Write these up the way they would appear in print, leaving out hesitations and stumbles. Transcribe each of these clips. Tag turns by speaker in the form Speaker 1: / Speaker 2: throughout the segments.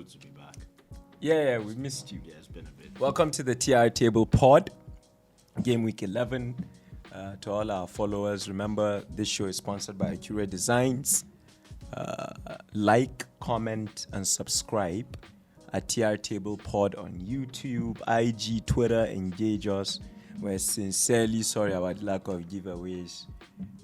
Speaker 1: good to be back.
Speaker 2: Yeah, we missed you.
Speaker 1: Yeah, it's been a bit.
Speaker 2: Welcome to the TR Table Pod, Gameweek 11. To all our followers, remember this show is sponsored by Accurate Designs. Like, comment, and subscribe at TR Table Pod on YouTube, IG, Twitter. Engage us. We're sincerely sorry about the lack of giveaways,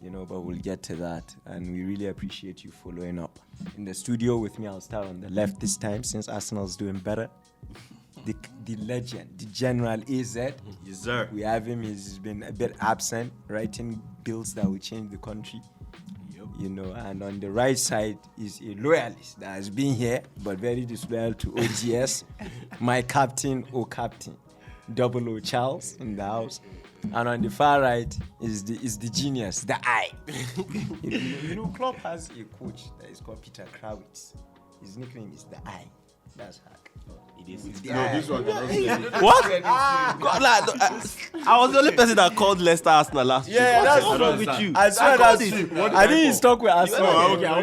Speaker 2: but we'll get to that. And we really appreciate you following up. In the studio with me, I'll start on the left this time since Arsenal's doing better. The legend, the General AZ.
Speaker 1: Yes, sir.
Speaker 2: We have him. He's been a bit absent, writing bills that will change the country. Yep. And on the right side is a loyalist that has been here, but very disloyal to OGS. My captain, captain. 00 Charles in the house, and on the far right is the genius, the eye. Klopp has a coach that is called Peter Krawitz. His nickname is the eye. That's hack.
Speaker 1: It is.
Speaker 3: This one.
Speaker 4: What? I was the only person that called Leicester Arsenal last week.
Speaker 2: That's
Speaker 4: what's wrong with you?
Speaker 2: I swear that's true. I think he's stuck with Arsenal.
Speaker 1: Okay, I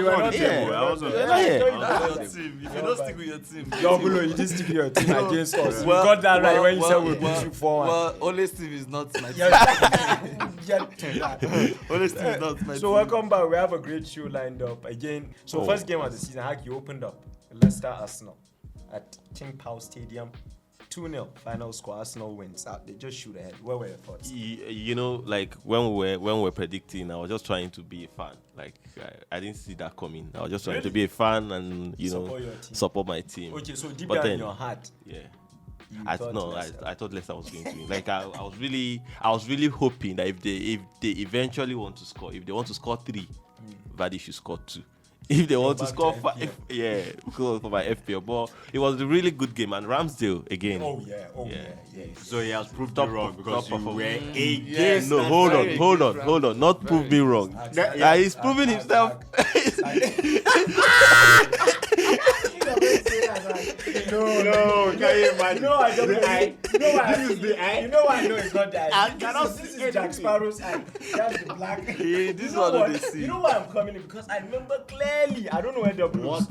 Speaker 1: was on
Speaker 4: If you don't stick with your team.
Speaker 2: You didn't stick with your team against us. You got that right when you said we'll beat you 4-1.
Speaker 4: Well, only Steve is not my team. Only Steve is not my team.
Speaker 2: So welcome back. We have a great show lined up again. So first game of the season, Hack, you opened up Leicester Arsenal at King Power Stadium. 2-0 final score. Arsenal wins. They just shoot ahead. What were your thoughts?
Speaker 4: Like when we were predicting, I was just trying to be a fan. Like I didn't see that coming. I was just trying to be a fan and support my team.
Speaker 2: Okay, so deep down in your heart,
Speaker 4: I thought Leicester was going to win. Like I was really hoping that if they eventually want to score, if they want to score 3, Vardy should score 2. If they want to score 5, because for my FPL. But it was a really good game, and Ramsdale again.
Speaker 2: Oh yeah.
Speaker 1: So he has proved me wrong because you were against.
Speaker 4: No, hold on. Not prove me wrong. He's proving himself.
Speaker 1: No, can you imagine?
Speaker 2: I don't know.
Speaker 1: This is the eye.
Speaker 2: You know why I know it's not the eye?
Speaker 1: I cannot
Speaker 2: This
Speaker 1: see
Speaker 2: is Jack Sparrow's eye. That's the black.
Speaker 4: This one don't they see.
Speaker 2: You know why I'm coming in? Because I remember clearly. I don't know where the was,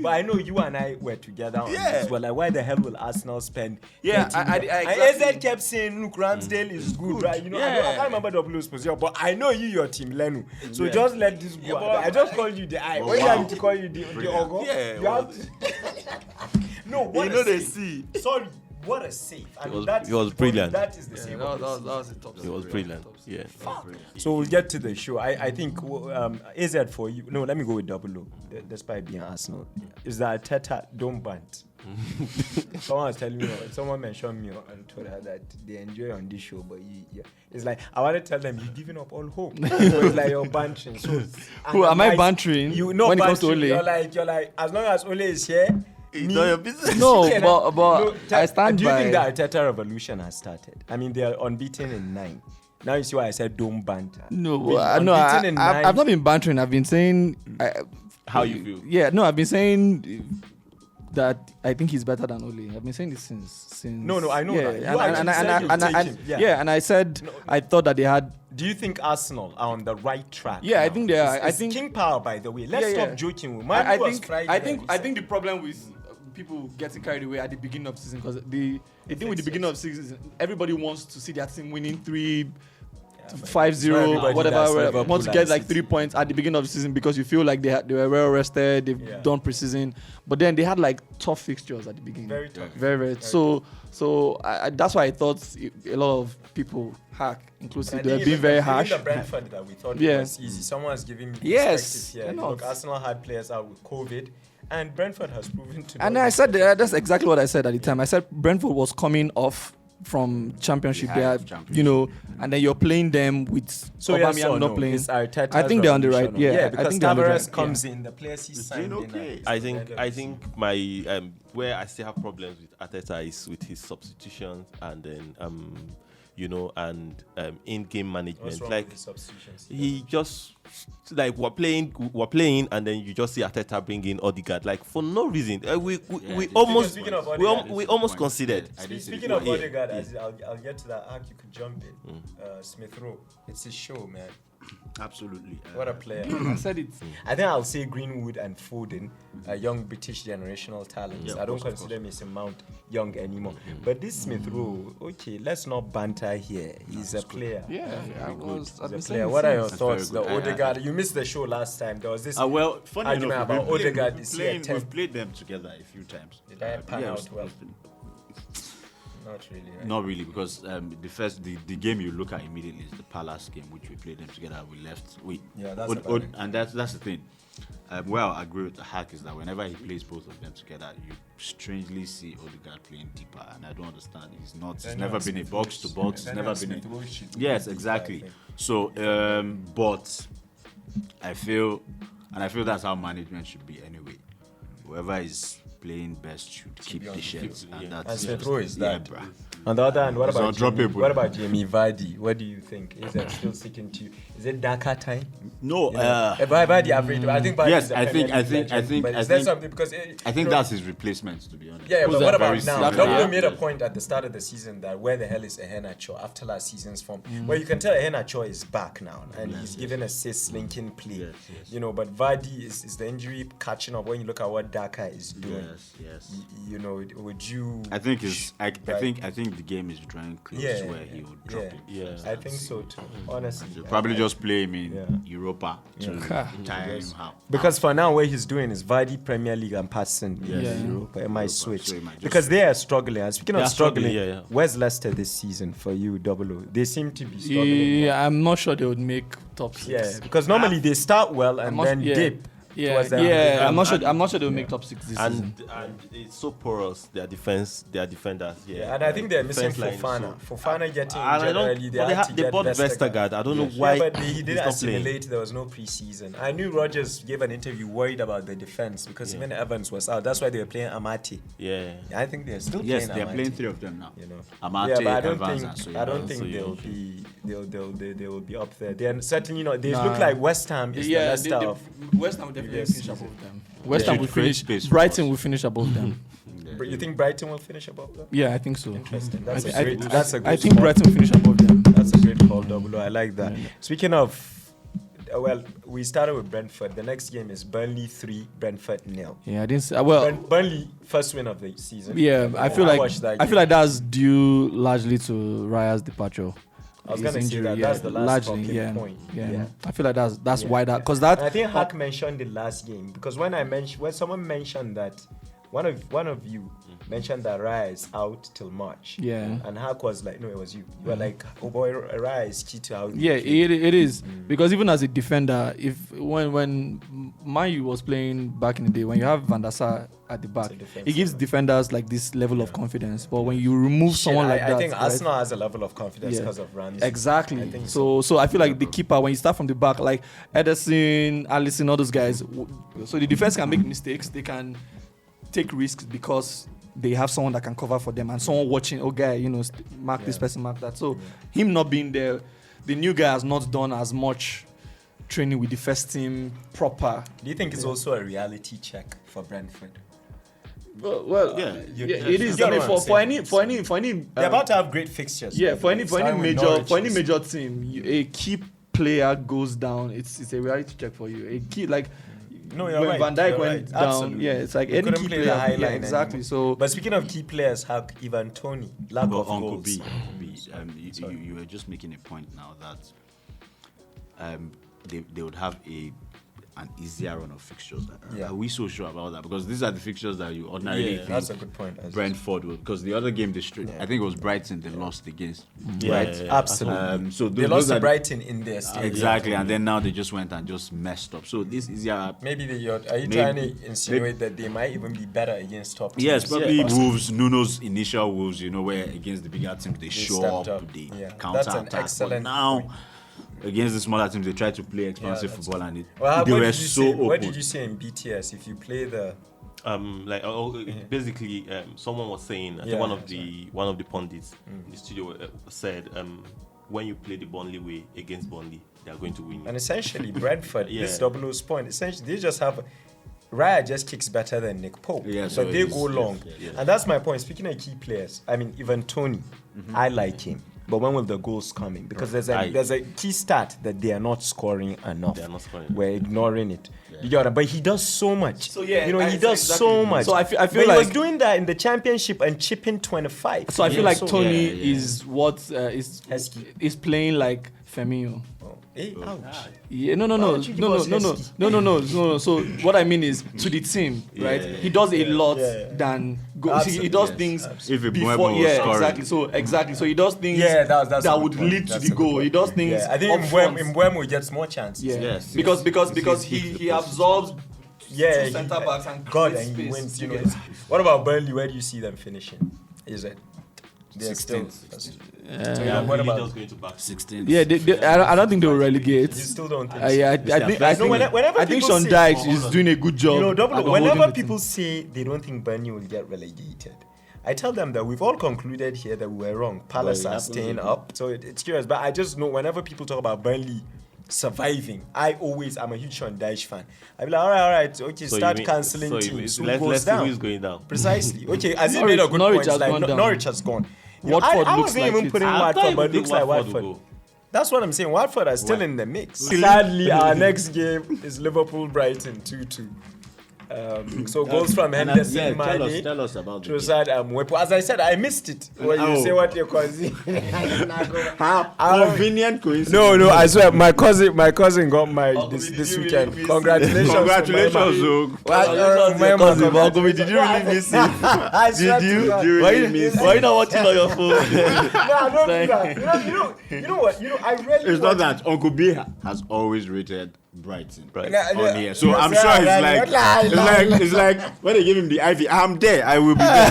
Speaker 2: but I know you and I were together on this. Well, like, why the hell will Arsenal spend?
Speaker 4: Exactly.
Speaker 2: And AZ kept saying, look, Ramsdale is good, right? I can't remember W's position, but I know your team, Lenu. So just let this go. I just called you the eye. Why do you have to call you the Ogo?
Speaker 4: Yeah.
Speaker 2: You have to. No, what
Speaker 4: they see.
Speaker 2: Sorry, what a save.
Speaker 4: It was brilliant.
Speaker 2: That is the save.
Speaker 4: That was a top. It was brilliant. Yeah.
Speaker 2: So we'll get to the show. I think AZ for you. No, let me go with 00. Despite being Arsenal, is that Arteta don't bant. Someone was telling me, someone mentioned me on Twitter that they enjoy on this show, but it's like I want to tell them you're giving up all hope. It's like you're bantering. So
Speaker 3: who am I bantering?
Speaker 2: When it comes to Ole, you're like as long as Ole is here.
Speaker 4: It's not your business.
Speaker 3: No, but I stand by.
Speaker 2: Do you think that Arteta revolution has started? I mean, they are unbeaten in 9. Now you see why I said don't banter.
Speaker 3: I've not been bantering. I've been saying
Speaker 4: how you feel.
Speaker 3: Yeah, no, I've been saying that I think he's better than Ole. I've been saying this since.
Speaker 2: No, I know that.
Speaker 3: And I said I thought that they had.
Speaker 2: Do you think Arsenal are on the right track?
Speaker 3: Yeah,
Speaker 2: now?
Speaker 3: I think they are.
Speaker 2: I think King Power, by the way. Let's stop joking.
Speaker 3: I think the problem with people getting carried away at the beginning of the season, because the thing with the beginning of the season, everybody wants to see their team winning 3-5-0, whatever. Want to get like 3 points at the beginning of the season because you feel like they were well rested, they've done pre-season, but then they had like tough fixtures at the beginning.
Speaker 2: Very tough.
Speaker 3: Very. So that's why I thought a lot of people inclusive, they're being very harsh.
Speaker 2: The Brentford that we thought was easy. Someone's giving me perspective here. Look, Arsenal had players out with COVID. And Brentford has proven to.
Speaker 3: And I said that's exactly what I said at the time. I said Brentford was coming off from Championship, and then you're playing them with Aubameyang not playing. I think they're on the right. Yeah,
Speaker 2: because Tavares comes in, the players he signed.
Speaker 4: Okay. I think my where I still have problems with Arteta is with his substitutions and then in-game management. Like he just like we're playing, and then you just see Arteta bring in Odegaard like for no reason. We almost considered.
Speaker 2: Speaking of Odegaard, I'll get to that. You could jump in. Smith Rowe, it's a show, man.
Speaker 1: Absolutely.
Speaker 2: What a player.
Speaker 3: I said it.
Speaker 2: I think I'll say Greenwood and Foden, young British generational talents.
Speaker 1: Yeah,
Speaker 2: I don't consider Mason Mount young anymore. But this Smith Rowe, okay, let's not banter here. He's a player.
Speaker 3: Yeah,
Speaker 2: He's a player. What are your thoughts? The Odegaard, you missed the show last time. There was this
Speaker 1: Well, funny
Speaker 2: argument
Speaker 1: enough,
Speaker 2: about Odegaard.
Speaker 1: we've played them together a few times.
Speaker 2: Did I pan
Speaker 1: Yeah,
Speaker 2: out well?
Speaker 1: it's been-
Speaker 2: Not really, right?
Speaker 1: Not really, because the game you look at immediately is the Palace game, which we played them together. We left.
Speaker 2: Yeah, that's about it.
Speaker 1: And that's the thing. Well, I agree with the hack is that whenever he plays both of them together, you strangely see Odegaard playing deeper, and I don't understand. He's never been a box to box. He's never been a. Yes, exactly. So, but I feel that's how management should be anyway. Whoever is playing best should keep the shares, and that's
Speaker 2: Smith Rowe is that.
Speaker 1: bruh.
Speaker 2: On the other hand, what
Speaker 1: It's
Speaker 2: about
Speaker 1: undroppable.
Speaker 2: Jamie Vardy? What do you think? Is it still sticking to you? Is it darker time?
Speaker 1: No,
Speaker 2: Vardy average. I think Vardy
Speaker 1: yes,
Speaker 2: is a
Speaker 1: I think-
Speaker 2: Premier
Speaker 1: I
Speaker 2: League
Speaker 1: think- I
Speaker 2: legend,
Speaker 1: think-
Speaker 2: but
Speaker 1: I
Speaker 2: is there
Speaker 1: think-
Speaker 2: something because
Speaker 1: I think that's his replacement, to be honest.
Speaker 2: yeah. But what about now?
Speaker 1: Very
Speaker 2: W
Speaker 1: similar.
Speaker 2: made a point at the start of the season that where the hell is Iheanacho after last season's form? Well, you can tell Iheanacho is back now and he's giving assists, linking play.
Speaker 1: Yes.
Speaker 2: You know, but Vardy is the injury catching up when you look at what Daka is doing.
Speaker 1: Yes.
Speaker 2: You know, would you?
Speaker 1: I think I think the game is drawing close to where he would drop it.
Speaker 4: Yeah.
Speaker 2: I think so too. Honestly,
Speaker 1: They'll probably just play him in
Speaker 2: Yeah.
Speaker 1: Europa to time him out.
Speaker 2: because for now, what he's doing is Vardy Premier League and passing Europa. It might switch
Speaker 1: So it might just
Speaker 2: because they are struggling. And speaking
Speaker 4: They
Speaker 2: of
Speaker 4: are struggling,
Speaker 2: struggling,
Speaker 4: yeah.
Speaker 2: where's Leicester this season for you, Double O? They seem to be struggling.
Speaker 3: Yeah, I'm not sure they would make top 6.
Speaker 2: Yeah, because normally they start well and then dip.
Speaker 3: Yeah,
Speaker 2: towards the end of the
Speaker 3: yeah.
Speaker 2: game.
Speaker 3: I'm not sure they'll make top 6 this season.
Speaker 4: And it's so porous. Their defenders.
Speaker 2: Yeah, and I think they're missing
Speaker 4: Defense line is
Speaker 2: Fofana. Fofana getting
Speaker 4: And I don't.
Speaker 2: generally
Speaker 4: But they bought Vestergaard. I don't know why
Speaker 2: Yeah, but he
Speaker 4: he's
Speaker 2: didn't
Speaker 4: not playing.
Speaker 2: assimilate. There was no preseason. I knew Rodgers gave an interview worried about the defense because even Evans was out. That's why they were playing Amati.
Speaker 4: Yeah.
Speaker 2: I think they're still
Speaker 1: Yes,
Speaker 2: playing
Speaker 1: they're
Speaker 2: Amati.
Speaker 1: playing 3 of them now.
Speaker 2: You know,
Speaker 1: Amate,
Speaker 2: yeah, but I don't
Speaker 1: Evans, and
Speaker 2: think
Speaker 1: Soyuncu.
Speaker 2: they will be up there. They're certainly not. They look like West Ham is the Leicester of.
Speaker 3: West Ham will definitely
Speaker 2: Yes.
Speaker 3: finish above them. West Ham will
Speaker 1: Create
Speaker 3: finish.
Speaker 1: space for
Speaker 3: Brighton
Speaker 1: us.
Speaker 3: will finish above them.
Speaker 2: But you think Brighton will finish above them?
Speaker 3: Yeah, I think so.
Speaker 2: Interesting.
Speaker 3: I,
Speaker 2: That's
Speaker 3: thi-
Speaker 2: a great. That's a good.
Speaker 3: I think
Speaker 2: spot.
Speaker 3: Brighton will finish above them.
Speaker 2: That's a great call, Double O. I like that. Speaking of, well, we started with Brentford. The next game is Burnley 3, Brentford 0.
Speaker 3: Yeah, I didn't. Say, well,
Speaker 2: Burnley first win of the season.
Speaker 3: yeah, I feel like
Speaker 2: watched that
Speaker 3: I feel
Speaker 2: game.
Speaker 3: like that's due largely to Raya's departure.
Speaker 2: I was
Speaker 3: His
Speaker 2: gonna say that.
Speaker 3: yeah,
Speaker 2: That's the last
Speaker 3: largely,
Speaker 2: talking
Speaker 3: yeah,
Speaker 2: point.
Speaker 3: yeah. I feel like that's
Speaker 2: Yeah.
Speaker 3: why that because
Speaker 2: And I
Speaker 3: that
Speaker 2: think Hack mentioned the last game because when someone mentioned that one of you mentioned that Raya is out till March.
Speaker 3: Yeah.
Speaker 2: And Hack was like, no, it was you. You were like, oh boy, Raya is key to how.
Speaker 3: yeah it is because even as a defender, if when Man U was playing back in the day, when you have Van der Sar at the back,
Speaker 2: defensive
Speaker 3: it gives defenders like this level of confidence. But when you remove someone like that,
Speaker 2: I think
Speaker 3: right?
Speaker 2: Arsenal has a level of confidence
Speaker 3: Yeah.
Speaker 2: because of Ramsey.
Speaker 3: Exactly.
Speaker 2: I think
Speaker 3: So I feel like the keeper, when you start from the back, like Ederson, Alisson, all those guys, so the defense can make mistakes. They can take risks because they have someone that can cover for them and someone watching. Oh, guy, mark this person, mark that. So him not being there, the new guy has not done as much training with the first team proper.
Speaker 2: Do you think it's also a reality check for Brentford?
Speaker 3: Well,
Speaker 1: Yeah.
Speaker 3: it is.
Speaker 2: You
Speaker 3: I mean,
Speaker 2: get what I'm
Speaker 3: for any.
Speaker 2: They're about to have great fixtures.
Speaker 3: Yeah, for any
Speaker 2: Starting with
Speaker 3: major
Speaker 2: Norwich is-
Speaker 3: major team, a key player goes down. It's a reality check for you. A key like
Speaker 2: No, you're
Speaker 3: when
Speaker 2: right.
Speaker 3: Van Dijk
Speaker 2: You're
Speaker 3: went
Speaker 2: right.
Speaker 3: down.
Speaker 2: Absolutely.
Speaker 3: Yeah, it's like
Speaker 2: You
Speaker 3: any
Speaker 2: couldn't
Speaker 3: key
Speaker 2: play the
Speaker 3: player.
Speaker 2: high
Speaker 3: Yeah,
Speaker 2: line
Speaker 3: exactly.
Speaker 2: anymore.
Speaker 3: So
Speaker 2: But speaking of key players, how Ivan Toney, lack
Speaker 1: But
Speaker 2: of
Speaker 1: Uncle
Speaker 2: goals.
Speaker 1: B, you were just making a point now that they would have an easier run of fixtures.
Speaker 2: Yeah.
Speaker 1: Are we so sure about that? Because these are the fixtures that you ordinarily think
Speaker 2: That's a good point.
Speaker 1: Brentford will. Because the other game they I think it was Brighton they lost against.
Speaker 2: Right, absolutely.
Speaker 1: So
Speaker 2: They
Speaker 1: those
Speaker 2: lost
Speaker 1: are
Speaker 2: to Brighton in their stadium.
Speaker 1: exactly, and then now they just went and just messed up. So this easier.
Speaker 2: Maybe are you trying to insinuate that they might even be better against top teams?
Speaker 1: Yes, probably
Speaker 2: Yeah.
Speaker 1: Wolves, Nuno's initial Wolves, where against the bigger teams they show
Speaker 2: stepped
Speaker 1: up,
Speaker 2: up.
Speaker 1: they
Speaker 2: Yeah,
Speaker 1: counter
Speaker 2: that's an
Speaker 1: attack. But
Speaker 2: excellent
Speaker 1: now,
Speaker 2: point.
Speaker 1: against the smaller teams, they try to play expansive
Speaker 2: that's
Speaker 1: football and
Speaker 2: Well,
Speaker 1: they
Speaker 2: what
Speaker 1: were
Speaker 2: did you
Speaker 1: so
Speaker 2: say?
Speaker 1: open.
Speaker 2: What did you say in BTS? If you play the
Speaker 4: Basically, someone was saying, I think one of the pundits in the studio said, when you play the Burnley way against Burnley, they are going to win.
Speaker 2: and essentially Brentford,
Speaker 4: Yeah.
Speaker 2: this Double-O's point, essentially they just have Raya just kicks better than Nick Pope,
Speaker 1: Yeah, so
Speaker 2: but they
Speaker 1: it is,
Speaker 2: go long,
Speaker 1: yes.
Speaker 2: and that's my point. Speaking of key players, I mean, even Tony, I like him. But when will the goals come in? Because there's a key stat that they are not scoring enough.
Speaker 4: They are not scoring.
Speaker 2: We're ignoring it. You get it? But he does so much.
Speaker 3: So yeah,
Speaker 2: he does so much.
Speaker 3: So I feel
Speaker 2: but
Speaker 3: like
Speaker 2: he was doing that in the championship and chipping 25.
Speaker 3: So I feel like Tony is what
Speaker 2: Heskey.
Speaker 3: is playing like Firmino.
Speaker 2: Hey, ouch.
Speaker 3: Yeah, no. So what I mean is to the team, right? He does a lot than go. He does things before. Exactly. So he does things that would lead to the goal. He does things.
Speaker 2: I think Mbeumo gets more chances.
Speaker 1: Yes.
Speaker 3: Because he absorbs two centre backs and
Speaker 2: God,
Speaker 3: creates
Speaker 2: and he
Speaker 3: space.
Speaker 2: wins. What about Burnley? Where do you see them finishing? Is it?
Speaker 1: 16th.
Speaker 2: What about
Speaker 4: going to back?
Speaker 1: 16th.
Speaker 3: Yeah, I don't think they will relegate.
Speaker 2: You still don't think?
Speaker 3: I think Sean Dyche is doing a good job.
Speaker 2: Whenever people say they don't think Burnley will get relegated, I tell them that we've all concluded here that we were wrong. Palace are staying up, so it's curious. But I just know whenever people talk about Burnley surviving, I'm a huge Sean Dyche fan. I be like, all right, okay,
Speaker 4: So
Speaker 2: start
Speaker 4: you mean-
Speaker 2: cancelling
Speaker 4: so you
Speaker 2: teams.
Speaker 4: mean-
Speaker 2: Who
Speaker 4: let's
Speaker 2: goes
Speaker 4: see
Speaker 2: down?
Speaker 4: who's going down.
Speaker 2: Precisely. Okay, as you
Speaker 3: Norwich-
Speaker 2: made a good
Speaker 3: Norwich
Speaker 2: point,
Speaker 3: has
Speaker 2: like
Speaker 3: gone down.
Speaker 2: Norwich has gone.
Speaker 3: Watford
Speaker 2: I
Speaker 3: looks
Speaker 2: wasn't
Speaker 3: like
Speaker 2: even
Speaker 3: it.
Speaker 2: putting
Speaker 4: I
Speaker 2: Watford,
Speaker 4: thought
Speaker 2: but it
Speaker 4: even
Speaker 2: looks like
Speaker 4: Watford
Speaker 2: Watford.
Speaker 4: will go.
Speaker 2: That's what I'm saying. Watford are still in the mix. Sadly, our next game is Liverpool-Brighton 2-2. So goals from Henderson, Mane,
Speaker 1: tell us about the game.
Speaker 2: Trossard, and Mwepu. As I said, I missed it. When you say what you're causing.
Speaker 1: Convenient coincidence.
Speaker 2: No, I swear, my cousin got married this weekend. Congratulations.
Speaker 1: Congratulations, Zog.
Speaker 3: Did you really miss it?
Speaker 2: Did you?
Speaker 3: Why you not watching on your phone?
Speaker 2: No, don't do that. You know what? I really.
Speaker 1: It's not that Uncle B has always rated Brighton
Speaker 4: Right.
Speaker 1: on here, so I'm sure it's like when they give him the IV, I'm there, I will be there.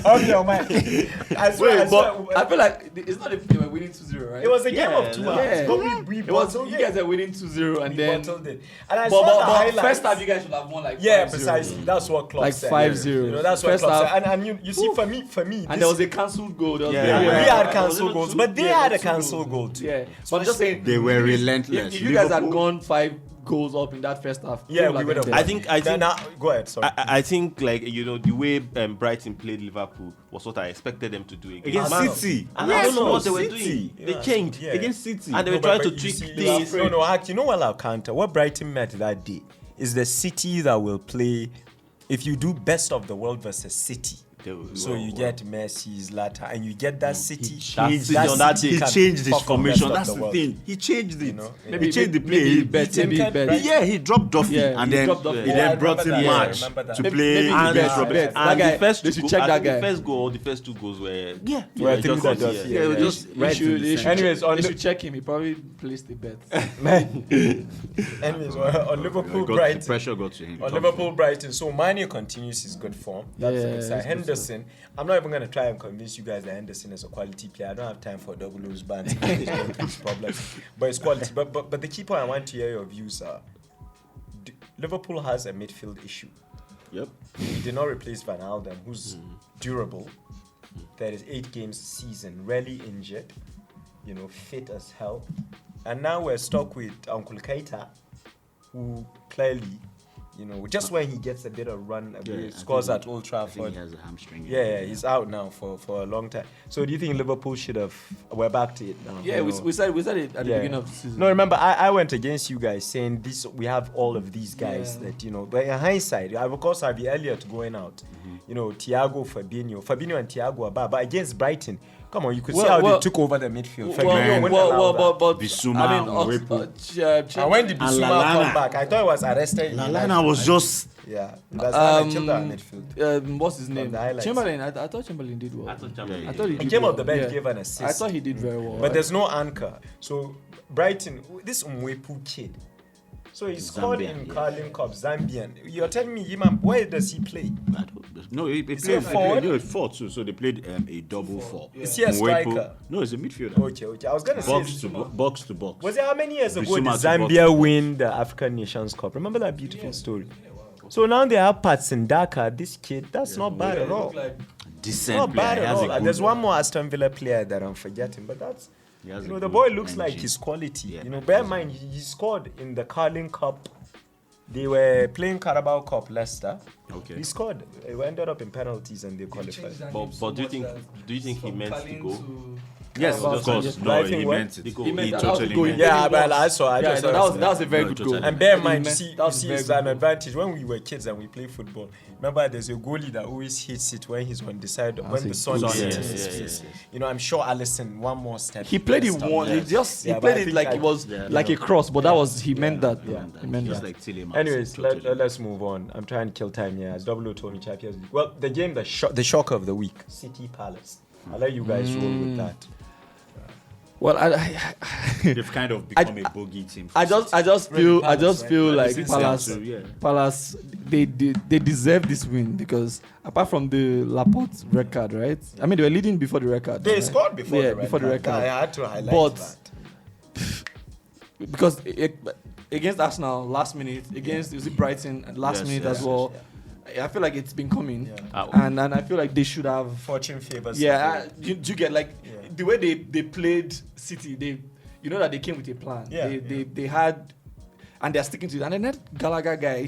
Speaker 2: Off your mind. I swear.
Speaker 3: I feel like it's not if they were winning 2-0, right?
Speaker 2: It was a game of 2 hours.
Speaker 3: Yeah.
Speaker 2: But we
Speaker 3: It was
Speaker 2: bottled
Speaker 3: you
Speaker 2: it.
Speaker 3: guys are winning 2-0 and
Speaker 2: We
Speaker 3: then
Speaker 2: bottled it. And I saw the
Speaker 3: but
Speaker 2: highlights.
Speaker 3: first half you guys should have won like 5-0.
Speaker 2: Precisely. That's what Klopp
Speaker 3: Like
Speaker 2: said.
Speaker 3: 5-0.
Speaker 2: You know, that's what
Speaker 3: First
Speaker 2: Klopp
Speaker 3: half.
Speaker 2: said. And you see, for me,
Speaker 3: And there was a cancelled goal. There was
Speaker 2: we had cancelled goals, but they had a cancelled goal too.
Speaker 3: Yeah. But I'm just saying
Speaker 1: They were relentless.
Speaker 3: if you guys had gone 5 goals up in that first half,
Speaker 2: Yeah,
Speaker 3: you
Speaker 2: we would have.
Speaker 3: been
Speaker 4: I
Speaker 3: there.
Speaker 4: think
Speaker 2: Now, go ahead. Sorry.
Speaker 4: I think the way Brighton played Liverpool was what I expected them to do against Man
Speaker 1: City.
Speaker 4: And I don't know what they were
Speaker 1: City.
Speaker 4: doing. They changed
Speaker 1: Against City.
Speaker 4: and they were trying to trick things.
Speaker 2: You know what I'll counter? What Brighton met that day is the City that will play. If you do best of the world versus City, so you get Messi's latter, and you get that City.
Speaker 1: He changed his formation. That's the thing. He changed it.
Speaker 3: Maybe
Speaker 1: He changed the play.
Speaker 3: maybe bet.
Speaker 1: Yeah, he dropped Duffy,
Speaker 3: Yeah,
Speaker 1: and
Speaker 3: he
Speaker 1: then
Speaker 3: dropped Duffy.
Speaker 1: he then brought in
Speaker 2: I
Speaker 1: March
Speaker 2: remember that.
Speaker 1: to
Speaker 3: Maybe
Speaker 1: play.
Speaker 3: he
Speaker 1: And
Speaker 3: bet.
Speaker 1: Robert.
Speaker 3: Bet.
Speaker 4: And
Speaker 3: That
Speaker 4: the first
Speaker 3: they
Speaker 4: two
Speaker 3: should check that
Speaker 4: the
Speaker 3: guy.
Speaker 4: first goal, the first 2 goals were
Speaker 2: Were
Speaker 4: just
Speaker 2: things that
Speaker 4: yeah,
Speaker 2: Duffy,
Speaker 4: it was
Speaker 2: yeah.
Speaker 4: just
Speaker 1: Right in the center.
Speaker 2: Anyways,
Speaker 3: They should check him. He probably placed the bet.
Speaker 2: Anyways, on Liverpool
Speaker 1: The
Speaker 2: Brighton.
Speaker 1: pressure got to him.
Speaker 2: On Liverpool Brighton, so Mane continues his good form. That's
Speaker 3: Yeah,
Speaker 2: the exciting.
Speaker 3: it's good
Speaker 2: Henderson, I'm not even going to try and convince you guys that Henderson is a quality player. I don't have time for double O's bands. It's problems, but it's quality. But the key point I want to hear your views are: Liverpool has a midfield issue.
Speaker 1: Yep.
Speaker 2: He did not replace Van Alden, who's durable. That is 8 games a season, rarely injured, fit as hell. And now we're stuck with Uncle Keita, who clearly, just when he gets a bit of run, scores at Old
Speaker 1: I think
Speaker 2: Trafford.
Speaker 1: he has a hamstring.
Speaker 2: Yeah, he's out now for a long time. So do you think Liverpool should have? We're back to it now.
Speaker 3: Yeah, we said it at the beginning of the season.
Speaker 2: No, remember I went against you guys saying this. We have all of these guys that But in hindsight, of course, Harvey Elliott going out. Thiago, Fabinho and Thiago are bad. But against Brighton, come on, you could see how they took over the midfield.
Speaker 3: But
Speaker 1: Bissouma,
Speaker 2: and when did Bissouma
Speaker 1: Lallana.
Speaker 2: come back? I thought it was arrested.
Speaker 1: Lallana was just.
Speaker 2: Yeah, Lallana killed our midfield.
Speaker 3: What's his name?
Speaker 2: the highlights.
Speaker 3: Chamberlain. I thought Chamberlain did well.
Speaker 4: I thought Chamberlain.
Speaker 3: I thought he
Speaker 2: He
Speaker 3: did
Speaker 2: came
Speaker 3: well.
Speaker 2: off the bench,
Speaker 3: Yeah.
Speaker 2: gave an assist.
Speaker 3: I thought he did very well.
Speaker 2: But there's no anchor. So Brighton, this Mwepu kid. So he scored in Carling Cup, Zambian. You're telling me, where does he play?
Speaker 1: No, he
Speaker 2: Is he a
Speaker 1: played
Speaker 2: forward?
Speaker 1: no, 4 too. So they played a double 4.
Speaker 2: Is he a striker?
Speaker 1: No, he's a midfielder.
Speaker 2: Okay. I was gonna
Speaker 1: Box
Speaker 2: say.
Speaker 1: to box.
Speaker 2: Was it how many years ago did
Speaker 1: Bissouma to
Speaker 2: Zambia
Speaker 1: box.
Speaker 2: win the African Nations Cup? Remember that beautiful story? So now they have Pats in Dakar. This kid, that's not bad at all.
Speaker 1: Decent
Speaker 2: Not bad
Speaker 1: player.
Speaker 2: at
Speaker 1: He has a
Speaker 2: all.
Speaker 1: good
Speaker 2: There's one more Aston Villa player that I'm forgetting, but that's
Speaker 1: He has a
Speaker 2: the
Speaker 1: good
Speaker 2: boy looks like
Speaker 1: engine.
Speaker 2: his quality.
Speaker 1: Yeah.
Speaker 2: Bear in mind he scored in the Carling Cup. They were playing Carabao Cup, Leicester.
Speaker 1: Okay.
Speaker 2: He scored. He ended up in penalties and they qualified.
Speaker 4: But do you think he meant to go?
Speaker 1: Yes, of course.
Speaker 2: But
Speaker 1: No,
Speaker 2: I think
Speaker 1: he
Speaker 2: what?
Speaker 1: meant it.
Speaker 3: He meant
Speaker 1: He
Speaker 3: that.
Speaker 1: totally
Speaker 3: That was
Speaker 1: meant
Speaker 3: good.
Speaker 1: it.
Speaker 2: Yeah, but I saw.
Speaker 3: Yeah,
Speaker 2: just saw
Speaker 3: that was a very
Speaker 1: No,
Speaker 3: good
Speaker 1: totally.
Speaker 3: goal.
Speaker 2: And bear in mind,
Speaker 3: He
Speaker 2: you
Speaker 3: meant-
Speaker 2: see,
Speaker 3: that was very
Speaker 2: it's
Speaker 3: good
Speaker 2: an
Speaker 3: goal.
Speaker 2: advantage when we were kids and we play football. Remember, there's a goalie that always hits it when he's on the side, when the sun
Speaker 3: good
Speaker 2: is
Speaker 3: goal.
Speaker 2: hitting his face. You know, I'm sure Alisson, one more step.
Speaker 3: He played it
Speaker 2: Stop.
Speaker 3: one.
Speaker 2: Yeah.
Speaker 3: He just
Speaker 2: Yeah,
Speaker 3: he
Speaker 2: but I
Speaker 3: played it
Speaker 2: think
Speaker 3: like
Speaker 2: I-
Speaker 3: it was
Speaker 1: yeah,
Speaker 3: like a cross, but that was he meant that.
Speaker 2: Yeah.
Speaker 3: He meant
Speaker 1: Just
Speaker 3: that.
Speaker 1: like Tillemans.
Speaker 2: Anyways,
Speaker 1: Totally.
Speaker 2: let's move on. I'm trying to kill time here. As W told me, Champions League. Well, the game that the shocker of the week, City Palace. I'll let you guys roll with that.
Speaker 3: Well,
Speaker 1: They've kind of become a bogey team. for
Speaker 3: I
Speaker 1: City.
Speaker 3: just
Speaker 2: Really,
Speaker 3: feel
Speaker 2: right?
Speaker 3: like
Speaker 2: Since
Speaker 3: Palace,
Speaker 1: then, yeah.
Speaker 3: Palace, they deserve this win because apart from the Laporte record, right? I mean, they were leading before the record.
Speaker 2: They
Speaker 3: right?
Speaker 2: scored before
Speaker 3: yeah,
Speaker 2: the record.
Speaker 3: before the record.
Speaker 2: I had to highlight
Speaker 3: But
Speaker 2: that.
Speaker 3: because against Arsenal last minute, against is it Brighton last
Speaker 1: Yes,
Speaker 3: minute
Speaker 1: yes,
Speaker 3: as well. I feel like it's been coming,
Speaker 2: Yeah.
Speaker 3: and I feel like they should have.
Speaker 2: Fortune favors.
Speaker 3: Yeah, you get like
Speaker 2: Yeah.
Speaker 3: the way they played City. You know that they came with a plan.
Speaker 2: Yeah,
Speaker 3: They had, and they're sticking to it. And then that Gallagher guy,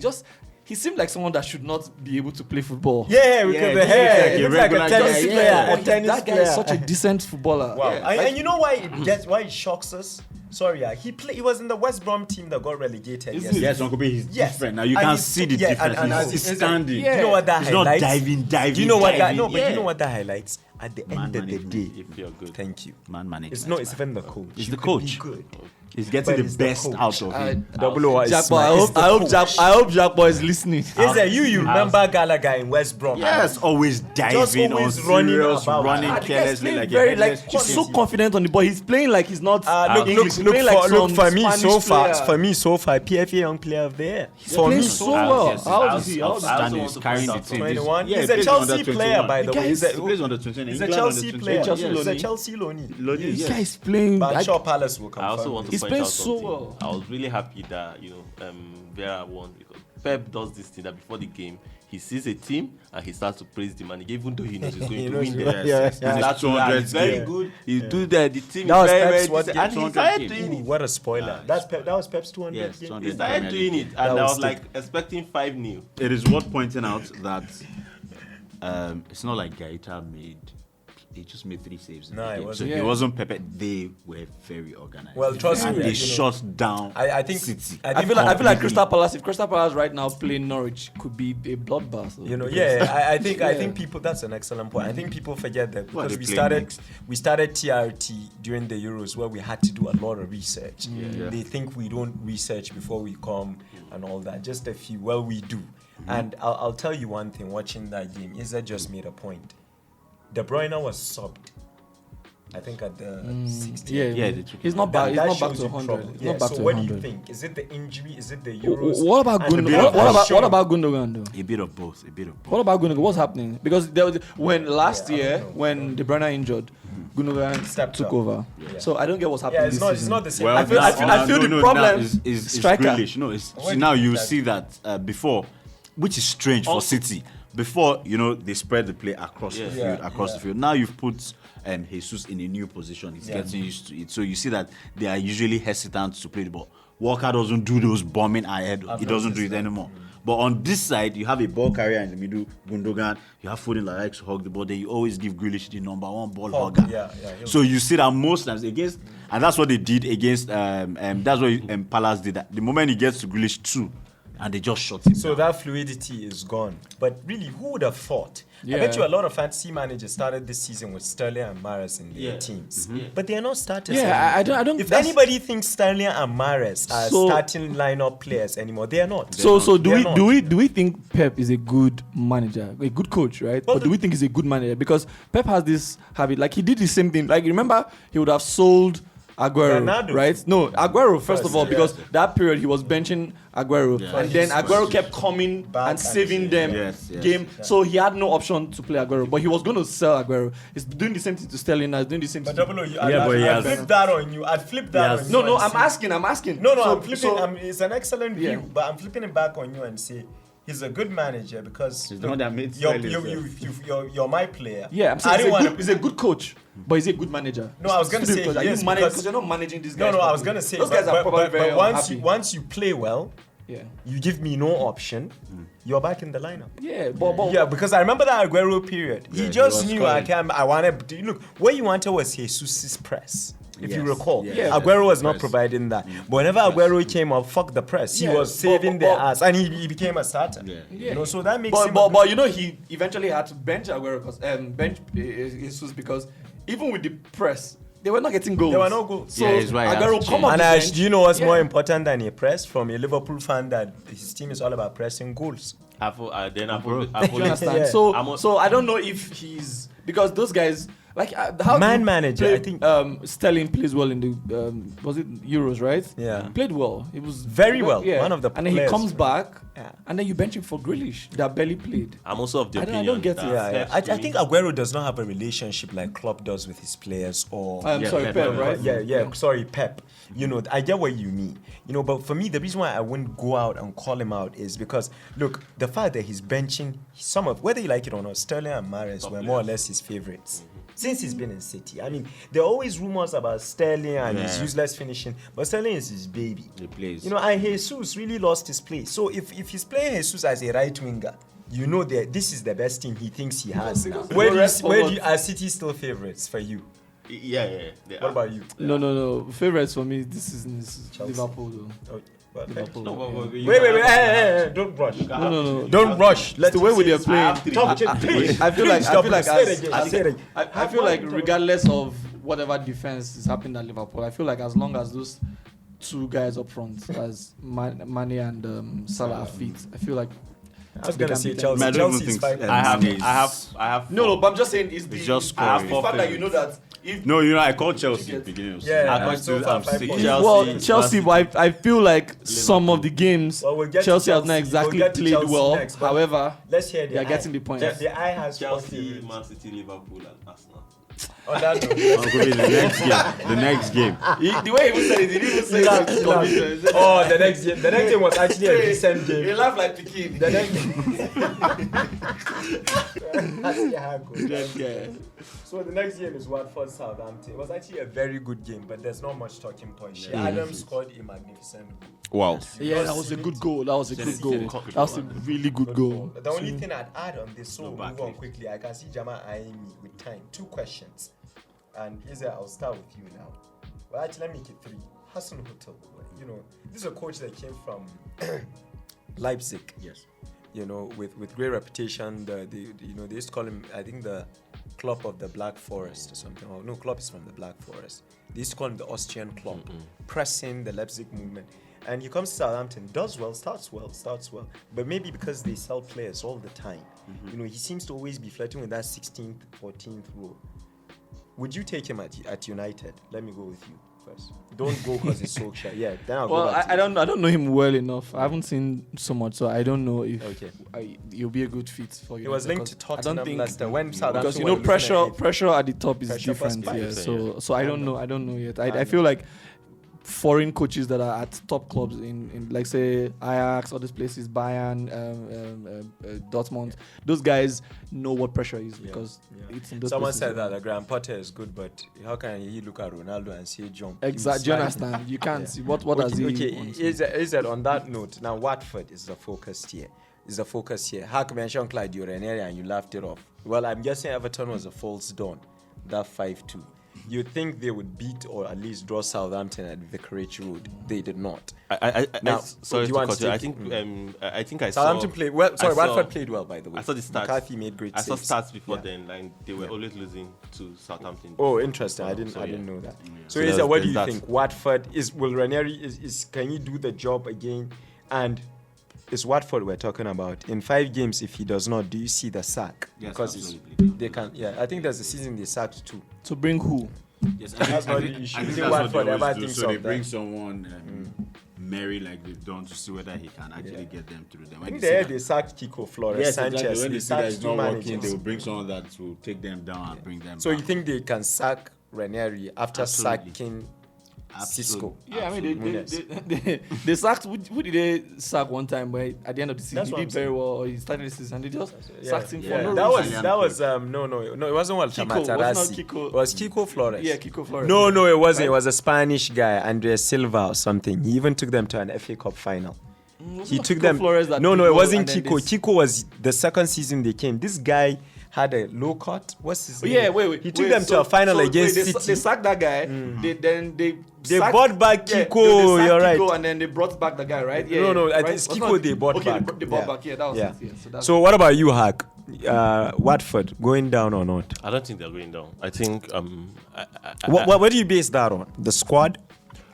Speaker 3: he seemed like someone that should not be able to play football.
Speaker 2: Yeah, because
Speaker 1: Yeah,
Speaker 2: the
Speaker 1: he
Speaker 2: hair,
Speaker 1: looks like
Speaker 2: he
Speaker 1: a
Speaker 2: looks like a
Speaker 1: regular
Speaker 2: tennis
Speaker 1: guy.
Speaker 2: player.
Speaker 1: Yeah.
Speaker 2: A tennis
Speaker 3: That guy
Speaker 2: player.
Speaker 3: is such a decent footballer.
Speaker 2: Wow.
Speaker 3: Yeah,
Speaker 2: And you know why it shocks us? Sorry, he was in the West Brom team that got relegated.
Speaker 3: Is
Speaker 2: yesterday.
Speaker 1: Yes, Uncle B, he's
Speaker 2: Yes.
Speaker 1: different. Now you
Speaker 2: And
Speaker 1: can
Speaker 2: he's-
Speaker 1: see the
Speaker 2: yeah,
Speaker 1: difference.
Speaker 2: and
Speaker 1: He's
Speaker 2: it's-
Speaker 1: standing.
Speaker 3: yeah.
Speaker 2: You know what that
Speaker 1: He's not
Speaker 2: highlights?
Speaker 1: diving.
Speaker 2: Do you know what that?
Speaker 1: diving.
Speaker 2: No, but
Speaker 1: Yeah.
Speaker 2: you know what that highlights? At the
Speaker 1: Man
Speaker 2: end of the
Speaker 1: management,
Speaker 2: day,
Speaker 1: if you're good.
Speaker 2: thank you.
Speaker 1: Man management.
Speaker 2: It's not. It's even the coach.
Speaker 1: It's
Speaker 2: You
Speaker 1: the
Speaker 2: could
Speaker 1: coach.
Speaker 2: be good.
Speaker 1: He's getting
Speaker 2: But
Speaker 1: the
Speaker 2: it's the
Speaker 1: best
Speaker 2: coach.
Speaker 1: out of him.
Speaker 2: Double O is
Speaker 3: Jack Boy,
Speaker 2: smart. It's the coach.
Speaker 3: I hope Jack Boy is listening.
Speaker 2: Is that you remember Gallagher in West Brom?
Speaker 1: Yes, always diving
Speaker 2: always
Speaker 1: on
Speaker 2: running
Speaker 1: serious,
Speaker 2: about.
Speaker 1: running
Speaker 3: And the guy's
Speaker 1: carelessly
Speaker 3: playing
Speaker 1: like
Speaker 3: very
Speaker 1: a
Speaker 3: like
Speaker 1: headless
Speaker 3: he's so
Speaker 1: chicken.
Speaker 3: confident on the ball. He's playing like he's not
Speaker 2: Look
Speaker 3: English. He's playing like
Speaker 2: for
Speaker 3: some
Speaker 2: me
Speaker 3: Spanish
Speaker 2: so far.
Speaker 3: player.
Speaker 2: For me so far, PFA young player of the year. For
Speaker 3: playing
Speaker 2: me,
Speaker 3: so well.
Speaker 1: Yes,
Speaker 3: How old
Speaker 1: he's
Speaker 3: is he? How old is he?
Speaker 1: outstanding.
Speaker 4: I
Speaker 1: He's
Speaker 4: also
Speaker 1: carrying the
Speaker 4: want to
Speaker 1: team.
Speaker 2: 21.
Speaker 1: Yeah,
Speaker 2: He's
Speaker 1: he
Speaker 2: a
Speaker 1: plays
Speaker 2: Chelsea
Speaker 1: under
Speaker 2: player,
Speaker 1: 21.
Speaker 2: by the
Speaker 3: The
Speaker 2: way.
Speaker 3: guy
Speaker 2: He's
Speaker 1: He plays under 21.
Speaker 2: He's
Speaker 1: He
Speaker 2: a
Speaker 1: plays
Speaker 2: Chelsea
Speaker 1: under
Speaker 2: player.
Speaker 1: 21.
Speaker 2: He's a
Speaker 1: Yes.
Speaker 2: Chelsea loanee.
Speaker 1: Lodi,
Speaker 3: This
Speaker 1: yes.
Speaker 3: guy is playing.
Speaker 2: But I'm
Speaker 3: like-
Speaker 2: sure Palace will come.
Speaker 4: I also want to
Speaker 3: He's
Speaker 4: point
Speaker 3: playing
Speaker 4: out
Speaker 3: so
Speaker 4: something.
Speaker 3: well.
Speaker 4: I was really happy that Vera won because Pep does this thing that before the game he sees a team and he starts to praise them, and even though he knows he's going
Speaker 2: He
Speaker 4: to
Speaker 2: knows
Speaker 4: win,
Speaker 2: he-
Speaker 4: the
Speaker 2: yeah,
Speaker 4: rest,
Speaker 2: yeah.
Speaker 4: he starts to
Speaker 1: 200
Speaker 4: he's very
Speaker 1: game.
Speaker 4: good. He do that. The team
Speaker 2: That was
Speaker 4: is very,
Speaker 2: Pep's
Speaker 4: very
Speaker 2: what
Speaker 4: decent,
Speaker 2: game?
Speaker 4: and he
Speaker 1: 200
Speaker 4: started
Speaker 1: game.
Speaker 4: doing it.
Speaker 2: What a spoiler. That was Pep's 200
Speaker 1: Yes,
Speaker 2: game.
Speaker 1: 200.
Speaker 4: He started doing it,
Speaker 2: That
Speaker 4: and I
Speaker 2: was
Speaker 4: was like expecting 5-0.
Speaker 1: It is worth pointing out that it's not like Gaeta he just made 3 saves. in
Speaker 2: No,
Speaker 1: the
Speaker 2: it
Speaker 1: game.
Speaker 2: wasn't.
Speaker 1: So
Speaker 3: Yeah.
Speaker 1: it wasn't Pepe. They were very organized.
Speaker 2: Well, trust
Speaker 1: and
Speaker 2: me,
Speaker 1: they
Speaker 2: you know,
Speaker 1: shut down
Speaker 2: I think
Speaker 1: City.
Speaker 3: I feel like
Speaker 1: Completely.
Speaker 3: Crystal Palace. If Crystal Palace right now playing Norwich, could be a bloodbath.
Speaker 2: You know,
Speaker 3: Because-
Speaker 2: I think people. That's an excellent point. I think people forget that
Speaker 1: What
Speaker 2: because
Speaker 1: they play next?
Speaker 2: we started TRT during the Euros where we had to do a lot of research.
Speaker 1: Yeah.
Speaker 2: They think we don't research before we come and all that. Just a few. Well, we do. And I'll tell you one thing. Watching that game, Isa just made a point. De Bruyne was subbed. I think at the 60th.
Speaker 1: Yeah, they took
Speaker 3: he's
Speaker 1: him
Speaker 3: not
Speaker 1: out.
Speaker 3: back. He's
Speaker 2: That
Speaker 3: not back
Speaker 2: shows
Speaker 3: to
Speaker 2: you
Speaker 3: 100.
Speaker 2: trouble.
Speaker 3: He's
Speaker 2: Yeah,
Speaker 3: not back
Speaker 2: so
Speaker 3: to
Speaker 2: what
Speaker 3: 100.
Speaker 2: do you think? Is it the injury? Is it the Euros?
Speaker 3: What about
Speaker 2: And the
Speaker 3: Gundogan?
Speaker 2: bit of
Speaker 3: What
Speaker 2: show.
Speaker 3: about Gundogan though?
Speaker 1: A bit of both. A bit of both.
Speaker 3: What about Gundogan? What's happening? Because there was when last
Speaker 2: Yeah, I
Speaker 3: year
Speaker 2: don't know.
Speaker 3: when De Bruyne injured, Gundogan
Speaker 2: Stepped
Speaker 3: took
Speaker 2: up.
Speaker 3: over.
Speaker 2: Yeah.
Speaker 3: So I don't get what's happening
Speaker 2: Yeah, it's
Speaker 3: this
Speaker 2: not.
Speaker 3: season.
Speaker 2: It's not the same.
Speaker 1: Well,
Speaker 3: I feel the problem
Speaker 1: now is
Speaker 3: striker.
Speaker 1: Grealish. No, it's
Speaker 2: What
Speaker 1: see, now
Speaker 2: do you
Speaker 1: you
Speaker 2: think?
Speaker 1: see that before, which is strange for City. Before, they spread the play across the field, across the field. Now you've put Jesus in a new position. He's getting used to it. So you see that they are usually hesitant to play the ball. Walker doesn't do those bombing ahead. He doesn't do it anymore. But on this side, you have a ball carrier in the middle, Gundogan. You have Foden that likes to hug the ball. Then you always give Grealish the number 1 ball hugger.
Speaker 2: Yeah.
Speaker 1: So you see that most times against, and that's what they did against. That's what Palace did. That the moment he gets to Grealish 2, and they just shut him
Speaker 2: So
Speaker 1: down.
Speaker 2: that fluidity is gone. But really, who would have thought? I
Speaker 3: Yeah.
Speaker 2: bet you a lot of fantasy managers started this season with Sterling and Mahrez in their teams. But they are not starters.
Speaker 3: Yeah,
Speaker 2: anymore.
Speaker 3: I don't.
Speaker 2: If
Speaker 3: that's-
Speaker 2: anybody thinks Sterling and Mahrez are
Speaker 3: So-
Speaker 2: starting lineup players anymore, they are not.
Speaker 3: So
Speaker 2: They're not.
Speaker 3: do we think Pep is a good manager, a good coach, right?
Speaker 2: Well,
Speaker 3: but do we think he's a good manager? Because Pep has this habit, like he did the same thing. Like remember, he would have sold Aguero,
Speaker 2: Ronaldo.
Speaker 3: right? No, Aguero first of
Speaker 2: First,
Speaker 3: all,
Speaker 2: yeah.
Speaker 3: because that period he was benching Aguero,
Speaker 1: Yeah.
Speaker 3: and then
Speaker 2: First.
Speaker 3: Aguero kept coming
Speaker 2: Back
Speaker 3: and
Speaker 2: and
Speaker 3: saving
Speaker 2: saving.
Speaker 3: them
Speaker 1: Yes, yes.
Speaker 3: game. So he had no option to play Aguero, but he was going to sell Aguero. He's doing the same thing to Sterling now. He's doing the same
Speaker 2: But
Speaker 3: thing.
Speaker 2: double O,
Speaker 1: Yeah, but he
Speaker 2: I'd
Speaker 1: has-
Speaker 2: flip that on you. I'd flip that
Speaker 1: Yes.
Speaker 2: on you.
Speaker 3: No,
Speaker 2: and
Speaker 3: I'm
Speaker 2: say-
Speaker 3: asking.
Speaker 2: No,
Speaker 3: So-
Speaker 2: I'm flipping.
Speaker 3: so-
Speaker 2: It's an excellent view,
Speaker 3: Yeah.
Speaker 2: but I'm flipping it back on you and say he's a good manager because
Speaker 1: He's the one that made
Speaker 2: you're,
Speaker 1: Sterling
Speaker 2: you're my player.
Speaker 3: Yeah, I'm
Speaker 2: I
Speaker 3: saying
Speaker 2: didn't want
Speaker 3: he's a good coach, but he's a good manager.
Speaker 2: No, I was gonna say
Speaker 3: because
Speaker 2: he is
Speaker 3: because
Speaker 2: because-
Speaker 3: you're not managing these
Speaker 2: No,
Speaker 3: guys.
Speaker 2: I was
Speaker 3: properly.
Speaker 2: gonna say
Speaker 3: those guys are probably very
Speaker 2: but
Speaker 3: unhappy.
Speaker 2: once you play well,
Speaker 3: Yeah.
Speaker 2: You give me no option, you're back in the lineup.
Speaker 3: Yeah, but
Speaker 2: Yeah, because I remember that Aguero period.
Speaker 1: Yeah,
Speaker 2: He just
Speaker 1: he was
Speaker 2: knew I wanted. Look, what you wanted was Jesus' press. If you
Speaker 1: Yes,
Speaker 2: recall,
Speaker 1: yes,
Speaker 2: Aguero was not
Speaker 1: press.
Speaker 2: providing that. But whenever Aguero came up, fuck the press. He
Speaker 3: Yeah,
Speaker 2: was saving their
Speaker 3: but-
Speaker 2: ass, and he became a starter.
Speaker 1: Yeah.
Speaker 3: Yeah.
Speaker 2: You know, so that makes him.
Speaker 3: but you know, he eventually had to bench Aguero because Jesus because even with the press, they were not getting goals.
Speaker 2: There were no goals.
Speaker 3: So
Speaker 1: Yeah, it's why he had
Speaker 3: Aguero
Speaker 1: to
Speaker 3: come
Speaker 1: change.
Speaker 3: on
Speaker 2: And
Speaker 3: the
Speaker 2: I,
Speaker 3: bench.
Speaker 2: do you know what's
Speaker 3: Yeah.
Speaker 2: more important than a press from a Liverpool fan that his team is all about pressing goals?
Speaker 3: Do you understand?
Speaker 2: Yeah.
Speaker 3: So I don't know if he's because those guys like how
Speaker 2: Man
Speaker 3: you
Speaker 2: manager,
Speaker 3: play,
Speaker 2: I think.
Speaker 3: Sterling plays well in the was it Euros, right?
Speaker 2: Yeah.
Speaker 3: He played well. It was
Speaker 2: Very well. One of the
Speaker 3: and then he
Speaker 2: players.
Speaker 3: comes back
Speaker 2: Yeah.
Speaker 3: and then you bench him for Grealish that barely played.
Speaker 4: I'm also of the
Speaker 3: I don't
Speaker 4: opinion
Speaker 3: get
Speaker 4: that
Speaker 3: it.
Speaker 2: Yeah,
Speaker 4: Pep
Speaker 2: I
Speaker 4: to me-
Speaker 2: think Aguero does not have a relationship like Klopp does with his players, or
Speaker 3: Sorry,
Speaker 1: Pep,
Speaker 3: Pep, right?
Speaker 2: yeah. Sorry, Pep. You know, I get what you mean. You know, but for me, the reason why I wouldn't go out and call him out is because look, the fact that he's benching some of, whether you like it or not, Sterling and Mahrez were more or less his favorites. Since he's been in City, I mean, there are always rumors about Sterling and his
Speaker 1: Yeah.
Speaker 2: useless finishing, but Sterling is his baby.
Speaker 1: He plays.
Speaker 2: You know, and Jesus really lost his place. So if he's playing Jesus as a right winger, you know that this is the best team he thinks he has now. Where do you are City still favorites for you?
Speaker 4: Yeah.
Speaker 2: What about you?
Speaker 3: No. Favorites for me this season is
Speaker 2: Chelsea.
Speaker 3: Liverpool though.
Speaker 2: Oh, well,
Speaker 3: Liverpool.
Speaker 4: No, but
Speaker 2: wait, hey, don't rush.
Speaker 3: No.
Speaker 2: Don't rush.
Speaker 3: It's the way with your playing.
Speaker 2: Please.
Speaker 3: I feel like
Speaker 2: I
Speaker 3: feel like regardless of whatever defense is happening at Liverpool, I feel like as long as those two guys up front, as Mane and Salah are fit, I feel like
Speaker 2: I was
Speaker 3: they
Speaker 2: gonna
Speaker 3: can
Speaker 2: say
Speaker 3: beat them.
Speaker 2: Chelsea.
Speaker 1: Man, I don't
Speaker 2: Chelsea's
Speaker 1: think
Speaker 2: fine.
Speaker 1: so.
Speaker 4: I have.
Speaker 3: No, but I'm just saying it's the
Speaker 1: just
Speaker 3: I have
Speaker 1: scoring.
Speaker 3: the fact that you know that if
Speaker 1: No, you know, I called Chelsea
Speaker 3: You
Speaker 1: at the
Speaker 3: get-
Speaker 1: beginning of
Speaker 2: Yeah,
Speaker 1: season.
Speaker 2: I'm so far 5
Speaker 1: sick.
Speaker 2: points.
Speaker 3: Chelsea, but I feel like some of the games
Speaker 2: Well, we'll get to
Speaker 3: Chelsea has
Speaker 2: Chelsea.
Speaker 3: not exactly
Speaker 2: We'll get to
Speaker 3: played
Speaker 2: Chelsea
Speaker 3: well.
Speaker 2: next, but
Speaker 3: However,
Speaker 2: Let's hear the
Speaker 3: they are
Speaker 2: eye.
Speaker 3: getting the point.
Speaker 2: The eye has
Speaker 4: Chelsea, Man City, Liverpool, and Arsenal.
Speaker 2: On that note,
Speaker 1: Uncle Vinny, the next game.
Speaker 3: the way he even said it, he didn't even say
Speaker 2: Relax,
Speaker 3: it.
Speaker 2: relax.
Speaker 3: He said-
Speaker 2: Oh, the next game was actually a decent
Speaker 3: He
Speaker 2: game.
Speaker 3: laughed like the kid.
Speaker 2: The next That's how it goes. So the next game is Watford Southampton. It was actually a very good game, but there's not much talking point. Shea Adams scored a magnificent goal.
Speaker 1: Wow.
Speaker 3: Yeah, that was a good goal. That was a good goal. That was a really good goal.
Speaker 2: The only thing I'd add on this, so
Speaker 1: No
Speaker 2: we'll move on
Speaker 1: backlash.
Speaker 2: quickly. I can see Jama eyeing me with time. 2 questions. And Isa, I'll start with you now. Well, actually, let me make it 3. Hassan Hotel. You know, this is a coach that came from Leipzig.
Speaker 1: Yes.
Speaker 2: You know, with great reputation. They used to call him, I think, the Klopp of the Black Forest or something. Oh, no, Klopp is from the Black Forest. They used to call him the Austrian Klopp, pressing the Leipzig movement. And he comes to Southampton, does well, starts well. But maybe because they sell players all the time, you know, he seems to always be flirting with that 16th, 14th role. Would you take him at United? Let me go with you first. Don't go because it's Solskjaer. Yeah, then I'll
Speaker 3: Well,
Speaker 2: go back to
Speaker 3: I don't know him well enough. I haven't seen so much, so I don't know if
Speaker 2: Okay.
Speaker 3: he'll be a good fit for you.
Speaker 2: It was linked to Tottenham Leicester when Southampton
Speaker 3: because you
Speaker 2: were
Speaker 3: know
Speaker 2: losing at 8.
Speaker 3: pressure at the top is
Speaker 2: Pressure
Speaker 3: different.
Speaker 2: plus
Speaker 3: Yeah,
Speaker 2: five,
Speaker 3: so I don't know yet. I feel like foreign coaches that are at top clubs in like say Ajax, all these places, Bayern, Dortmund, those guys know what pressure is because it's in those
Speaker 2: Someone
Speaker 3: places.
Speaker 2: said that Graham Potter is good, but how can he look at Ronaldo and say jump?
Speaker 3: Exactly. Do you understand? You can't see what does he
Speaker 2: Okay,
Speaker 3: want.
Speaker 2: is that on that note? Now Watford is the focus here. Hack mentioned Claudio Ranieri and you laughed it off. Well, I'm guessing Everton was a false dawn. That 5-2. You think they would beat or at least draw Southampton at Vicarage Road? They did not.
Speaker 4: Sorry
Speaker 2: do
Speaker 4: to
Speaker 2: you want
Speaker 4: cut
Speaker 2: to
Speaker 4: you. I
Speaker 2: take-
Speaker 4: think I
Speaker 2: Southampton
Speaker 4: saw.
Speaker 2: played well. Sorry,
Speaker 4: I saw-
Speaker 2: Watford played well, by the way.
Speaker 4: I saw the stats.
Speaker 2: McCarthy made great
Speaker 4: I saw
Speaker 2: saves.
Speaker 4: stats before
Speaker 2: Yeah.
Speaker 4: then, like they were always losing to Southampton.
Speaker 2: Oh, interesting. I didn't
Speaker 4: So, yeah.
Speaker 2: know that.
Speaker 4: So
Speaker 2: So, Isa,
Speaker 4: there's-
Speaker 2: what do you
Speaker 4: there's
Speaker 2: think? Watford will Ranieri can he do the job again? And it's Watford we're talking about. In 5 games, if he does not, do you see the sack?
Speaker 1: Yes,
Speaker 2: because
Speaker 1: absolutely.
Speaker 2: they can. Yeah, I think there's a season they sacked 2.
Speaker 3: To bring who?
Speaker 1: Yes,
Speaker 2: That's not the issue.
Speaker 1: I
Speaker 2: Is
Speaker 1: think
Speaker 2: it
Speaker 1: that's
Speaker 2: one
Speaker 1: what
Speaker 2: for
Speaker 1: they
Speaker 2: them? I
Speaker 1: always do.
Speaker 2: think
Speaker 1: So
Speaker 2: so,
Speaker 1: they bring
Speaker 2: that-
Speaker 1: someone Mary like they've done to see whether he can actually get them through them.
Speaker 2: I
Speaker 1: When
Speaker 2: think
Speaker 1: they see
Speaker 2: they
Speaker 1: that-
Speaker 2: sacked Kiko Flores,
Speaker 1: Yes,
Speaker 2: Sanchez.
Speaker 1: exactly. When
Speaker 2: They
Speaker 1: they see that
Speaker 2: sacked
Speaker 1: it's
Speaker 2: 2
Speaker 1: not working, they
Speaker 2: managers.
Speaker 1: will bring someone that will take them down and bring them
Speaker 2: So
Speaker 1: back.
Speaker 2: you think they can sack Ranieri after
Speaker 1: Absolutely.
Speaker 2: sacking Cisco?
Speaker 3: Yeah, I mean,
Speaker 2: Absolutely.
Speaker 3: they sacked. Who did they sack one time? Where at the end of the season
Speaker 2: That's
Speaker 3: he
Speaker 2: what
Speaker 3: did
Speaker 2: I'm
Speaker 3: very
Speaker 2: saying.
Speaker 3: well, or he started the season, they just sacked him for
Speaker 1: Yeah.
Speaker 3: no
Speaker 2: That
Speaker 3: reason.
Speaker 2: was no, it wasn't Walter
Speaker 3: Kiko,
Speaker 2: Materazzi.
Speaker 3: wasn't it Kiko?
Speaker 2: It was Kiko Flores.
Speaker 3: Yeah, Kiko Flores.
Speaker 2: No, it wasn't.
Speaker 3: Right?
Speaker 2: It was a Spanish guy, Andres Silva or something. He even took them to an FA Cup final. He took them.
Speaker 3: Flores that
Speaker 2: No,
Speaker 3: did
Speaker 2: it
Speaker 3: well,
Speaker 2: wasn't
Speaker 3: and then
Speaker 2: Kiko.
Speaker 3: they-
Speaker 2: Kiko was the second season they came. This guy had a low cut. What's his name?
Speaker 3: Yeah, wait.
Speaker 2: He took them to a final against City.
Speaker 3: They sacked that guy. They
Speaker 2: bought back
Speaker 3: yeah,
Speaker 2: Kiko,
Speaker 3: they sacked
Speaker 2: you're right.
Speaker 3: Kiko, and then they brought back the guy, right? Yeah,
Speaker 2: No, I
Speaker 3: right?
Speaker 2: think it's
Speaker 3: Was
Speaker 2: Kiko
Speaker 3: not-
Speaker 2: they bought
Speaker 3: okay,
Speaker 2: back.
Speaker 3: They bought back. Yeah, that was
Speaker 2: Yeah.
Speaker 3: it. Yeah, so that's
Speaker 2: So what about you, Hack? Watford going down or not?
Speaker 4: I don't think they're going down. I think
Speaker 2: What do you base that on? The squad?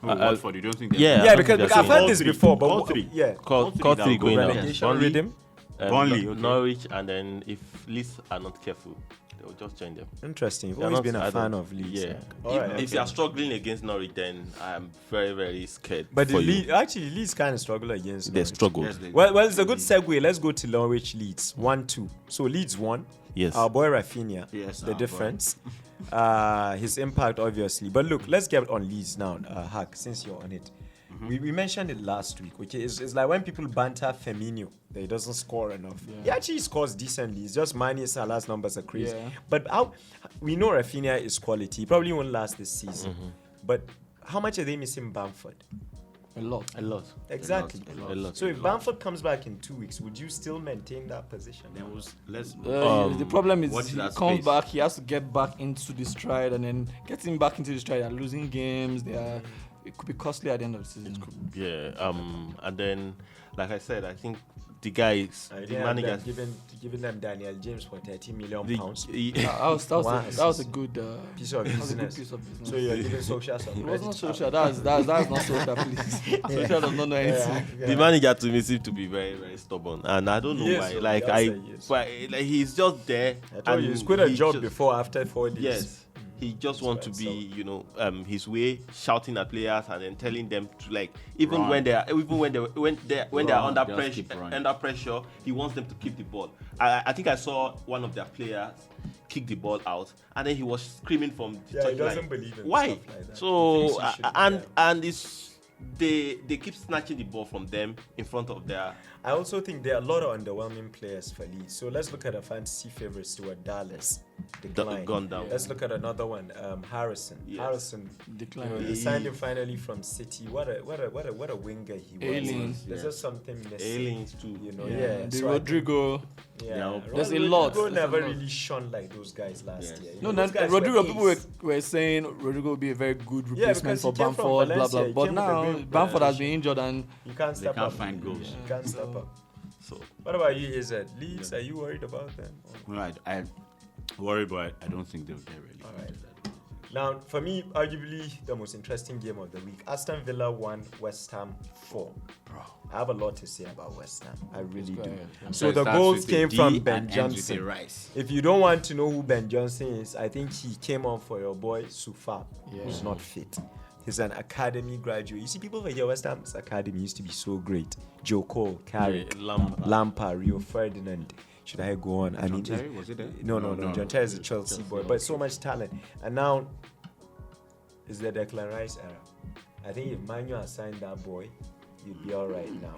Speaker 1: Watford, you don't think?
Speaker 4: yeah.
Speaker 2: Yeah,
Speaker 4: I don't
Speaker 2: because
Speaker 4: think
Speaker 2: I've
Speaker 4: they're
Speaker 2: heard this
Speaker 1: three.
Speaker 2: before, but
Speaker 1: All three.
Speaker 2: yeah.
Speaker 4: Call
Speaker 1: All
Speaker 4: three
Speaker 1: three
Speaker 4: going
Speaker 1: down.
Speaker 4: down.
Speaker 2: Relegation
Speaker 4: Burnley,
Speaker 2: rhythm.
Speaker 1: Burnley, okay.
Speaker 4: Norwich, and then if Leeds are not careful, they'll just join them.
Speaker 2: Interesting. You've
Speaker 4: They're
Speaker 2: always
Speaker 4: not-
Speaker 2: been
Speaker 4: I
Speaker 2: a fan
Speaker 4: don't-
Speaker 2: of Leeds.
Speaker 4: Yeah.
Speaker 2: All right,
Speaker 4: If you are struggling against Norwich, then I'm very, very scared.
Speaker 2: But
Speaker 4: for you.
Speaker 2: actually, Leeds kind of struggle against
Speaker 4: They
Speaker 2: Norwich.
Speaker 4: struggled.
Speaker 1: Yes, they-
Speaker 2: Well, it's a good segue. Let's go to Norwich Leeds 1-2. So Leeds won.
Speaker 4: Yes.
Speaker 2: Our boy Rafinha.
Speaker 1: Yes,
Speaker 2: The
Speaker 1: our boy.
Speaker 2: difference. His impact, obviously. But look, let's get on Leeds now, Hack, since you're on it. We mentioned it last week. Okay, it's like when people banter Firmino that he doesn't score enough. He actually scores decently. It's just Mane Salah's numbers are crazy.
Speaker 3: Yeah.
Speaker 2: But we know Rafinha is quality. He probably won't last this season. But how much are they missing Bamford?
Speaker 3: a lot.
Speaker 4: A lot.
Speaker 2: Exactly.
Speaker 4: A lot.
Speaker 2: So if Bamford comes back in 2 weeks, would you still maintain that position?
Speaker 3: The problem is
Speaker 1: watch
Speaker 3: he
Speaker 1: that
Speaker 3: comes
Speaker 1: space.
Speaker 3: back, he has to get back into the stride, and then getting back into the stride, they're losing games. It could be costly at the end of the season.
Speaker 4: Yeah. And then, like I said, I think the guys, the manager,
Speaker 2: Giving them Daniel James for 30 million
Speaker 4: the,
Speaker 2: pounds.
Speaker 3: That was a good
Speaker 2: Piece of
Speaker 3: that was a good
Speaker 2: business.
Speaker 3: piece of business.
Speaker 2: So you're giving social
Speaker 3: It
Speaker 2: some
Speaker 3: was not
Speaker 2: credit.
Speaker 3: social. That's not social, please. Social does not know anything.
Speaker 4: the manager to me seems to be very, very stubborn, and I don't know
Speaker 2: Yes,
Speaker 4: why.
Speaker 2: so
Speaker 4: Like
Speaker 2: the answer is.
Speaker 4: like he's just there.
Speaker 2: I told you, he's quit a
Speaker 4: he
Speaker 2: job
Speaker 4: just-
Speaker 2: before after 4 days.
Speaker 4: Yes. He just wants to be, his way, shouting at players and then telling them to like, even
Speaker 1: Run.
Speaker 4: when they're
Speaker 1: Run,
Speaker 4: under
Speaker 1: just keep running.
Speaker 4: under pressure, he wants them to keep the ball. I think I saw one of their players kick the ball out, and then he was screaming from the
Speaker 2: Yeah, he
Speaker 4: touchline.
Speaker 2: doesn't believe in
Speaker 4: why.
Speaker 2: stuff like that.
Speaker 4: So
Speaker 2: He thinks he should,
Speaker 4: and it's they keep snatching the ball from them in front of their.
Speaker 2: I also think there are a lot of underwhelming players for Leeds. So let's look at a fantasy favorite, Stuart Dallas. Decline.
Speaker 4: Gone down.
Speaker 2: Let's look at another one, Harrison.
Speaker 4: Yes.
Speaker 2: Harrison,
Speaker 3: Decline.
Speaker 2: they signed him finally from City. What a winger he was.
Speaker 3: Alien.
Speaker 2: There's just something missing.
Speaker 4: Aliens too.
Speaker 2: Yeah.
Speaker 3: The
Speaker 2: So I think-
Speaker 3: Rodrigo.
Speaker 2: Yeah,
Speaker 3: There's a lot.
Speaker 2: Rodrigo
Speaker 3: There's
Speaker 2: never
Speaker 3: a lot.
Speaker 2: really shone like those guys last year.
Speaker 3: No,
Speaker 2: those guys were
Speaker 3: Rodrigo. People
Speaker 2: ace.
Speaker 3: were saying Rodrigo would be a very good
Speaker 2: Yeah,
Speaker 3: replacement
Speaker 2: because
Speaker 3: for
Speaker 2: he came from
Speaker 3: Bamford, blah
Speaker 2: Valencia,
Speaker 3: blah.
Speaker 2: he
Speaker 3: But
Speaker 2: came with a
Speaker 3: now
Speaker 2: great
Speaker 3: Bamford has
Speaker 2: reputation.
Speaker 3: been injured, and
Speaker 2: You can't step
Speaker 1: can't
Speaker 2: up.
Speaker 1: find goals.
Speaker 2: You can't step up.
Speaker 4: So
Speaker 2: What about you, AZ? Leeds, are you worried about them?
Speaker 1: Right, I worry, but I don't think they'll get really.
Speaker 2: All right. Now, for me, arguably the most interesting game of the week. Aston Villa 1, West Ham 4.
Speaker 1: Bro.
Speaker 2: I have a lot to say about West Ham. I really do.
Speaker 3: ahead.
Speaker 2: So
Speaker 1: It
Speaker 2: the
Speaker 1: starts
Speaker 2: goals
Speaker 1: with a
Speaker 2: came
Speaker 1: D
Speaker 2: from
Speaker 1: and
Speaker 2: Ben
Speaker 1: ends with a
Speaker 2: Johnson.
Speaker 1: Rice.
Speaker 2: If you don't want to know who Ben Johnson is, I think he came on for your boy Sufa, who's not fit. He's an academy graduate. You see, people for here, West Ham's academy used to be so great. Joe Cole, Carrick, Lampard, Rio Ferdinand. Should I go on? I mean,
Speaker 1: Terry, was it there?
Speaker 2: no. John Terry is a Chelsea boy, but so much talent. And now is the Declan Rice era. I think if Manu had signed that boy, you'd be all right now.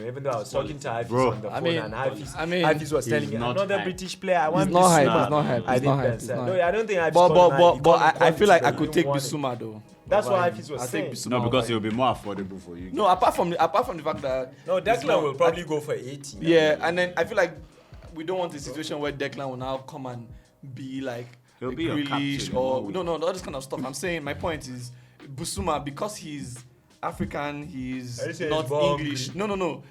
Speaker 2: Even though I was talking to Hafiz
Speaker 1: Bro.
Speaker 2: on the phone,
Speaker 3: I mean-
Speaker 2: and Hafiz,
Speaker 3: I mean,
Speaker 2: Hafiz was
Speaker 1: he's
Speaker 2: telling me
Speaker 1: not
Speaker 2: another
Speaker 1: hype.
Speaker 2: British player. I want
Speaker 3: He's not hype.
Speaker 2: Bissouma.
Speaker 3: He's not hype.
Speaker 2: I
Speaker 3: He's
Speaker 2: didn't
Speaker 3: not hype.
Speaker 2: Ben
Speaker 3: He's
Speaker 2: said.
Speaker 3: not
Speaker 2: No,
Speaker 3: hype.
Speaker 2: I don't think Hafiz
Speaker 3: But
Speaker 2: called him hype. He
Speaker 3: but
Speaker 2: called him
Speaker 3: I feel like I
Speaker 2: quality,
Speaker 3: could
Speaker 2: but
Speaker 3: take
Speaker 2: he didn't want
Speaker 3: Bissouma though.
Speaker 2: That's what
Speaker 3: Over
Speaker 2: Hafiz
Speaker 3: him.
Speaker 2: was
Speaker 3: I take
Speaker 2: saying.
Speaker 3: Bissouma
Speaker 1: No, because
Speaker 3: over
Speaker 1: it will
Speaker 3: him.
Speaker 1: be more affordable for you.
Speaker 3: No, apart from the fact that
Speaker 2: it. No,
Speaker 3: it's
Speaker 2: Declan
Speaker 3: not-
Speaker 2: will probably go for 80.
Speaker 3: Yeah, and then I feel like we don't want a situation where Declan will now come and be like
Speaker 1: He'll
Speaker 3: a
Speaker 1: be your
Speaker 3: Grealish
Speaker 1: captain,
Speaker 3: or
Speaker 1: no.
Speaker 3: no, all this kind of stuff. I'm saying my point is Bissouma, because he's African, he's
Speaker 2: Are you saying
Speaker 3: not
Speaker 2: he's born
Speaker 3: English.
Speaker 2: green?
Speaker 3: No.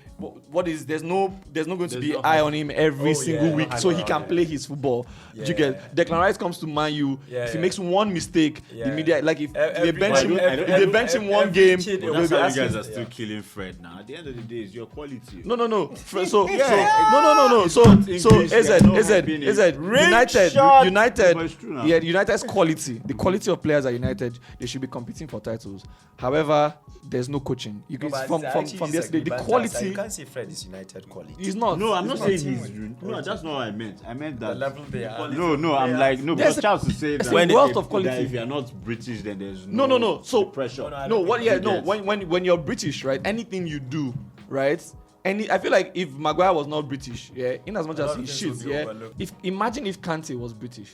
Speaker 3: What is there's no going to be
Speaker 1: no
Speaker 3: eye on him every
Speaker 2: Oh,
Speaker 3: single
Speaker 2: yeah,
Speaker 3: week,
Speaker 2: no
Speaker 3: so he
Speaker 2: hype
Speaker 3: can
Speaker 2: around
Speaker 3: play his football.
Speaker 2: Yeah.
Speaker 3: You get Declan Rice comes to Man U.
Speaker 2: Yeah,
Speaker 3: if he
Speaker 2: yeah.
Speaker 3: makes one mistake, the
Speaker 2: Yeah.
Speaker 3: media like if they
Speaker 2: Every-
Speaker 3: bench him,
Speaker 2: every-
Speaker 3: if they bench him one
Speaker 2: every
Speaker 3: game,
Speaker 2: kid
Speaker 1: But
Speaker 2: will
Speaker 1: that's
Speaker 2: be
Speaker 1: how you
Speaker 2: asking-
Speaker 1: guys are still
Speaker 2: yeah.
Speaker 1: killing Fred now. At the end of the day, it's your quality.
Speaker 3: No. So
Speaker 1: English,
Speaker 3: no.
Speaker 1: they
Speaker 3: AZ,
Speaker 1: are not hyping it.
Speaker 3: United.
Speaker 1: But it's true now.
Speaker 3: Yeah, United's quality, the quality of players at United, they should be competing for titles. However, there's no coaching. You
Speaker 2: No,
Speaker 3: can
Speaker 2: but
Speaker 3: from
Speaker 2: I actually
Speaker 3: yesterday,
Speaker 2: disagree,
Speaker 3: the
Speaker 2: Banter.
Speaker 3: quality
Speaker 2: You can't say Fred is United quality.
Speaker 3: is not.
Speaker 1: No, I'm not saying
Speaker 2: team
Speaker 1: he's.
Speaker 2: with-
Speaker 1: No, that's not what I meant. I meant
Speaker 2: The
Speaker 1: that.
Speaker 2: level they are.
Speaker 1: No, I'm like, no,
Speaker 3: There's
Speaker 1: because
Speaker 3: a-
Speaker 1: Charles is saying
Speaker 3: there's
Speaker 1: that
Speaker 3: a wealth
Speaker 1: if-
Speaker 3: of quality.
Speaker 1: that if you're not British, then there's
Speaker 3: No. So
Speaker 1: pressure.
Speaker 2: I
Speaker 3: no,
Speaker 2: don't
Speaker 3: what?
Speaker 2: think
Speaker 3: Yeah,
Speaker 1: you
Speaker 3: no.
Speaker 1: get.
Speaker 3: When you're British, right? Anything you do, right? I feel like if Maguire was not British, yeah, in as much
Speaker 2: A
Speaker 3: as
Speaker 2: lot
Speaker 3: he
Speaker 2: of things will
Speaker 3: shits,
Speaker 2: be
Speaker 3: yeah.
Speaker 2: overlooked.
Speaker 3: If imagine if Kante was British,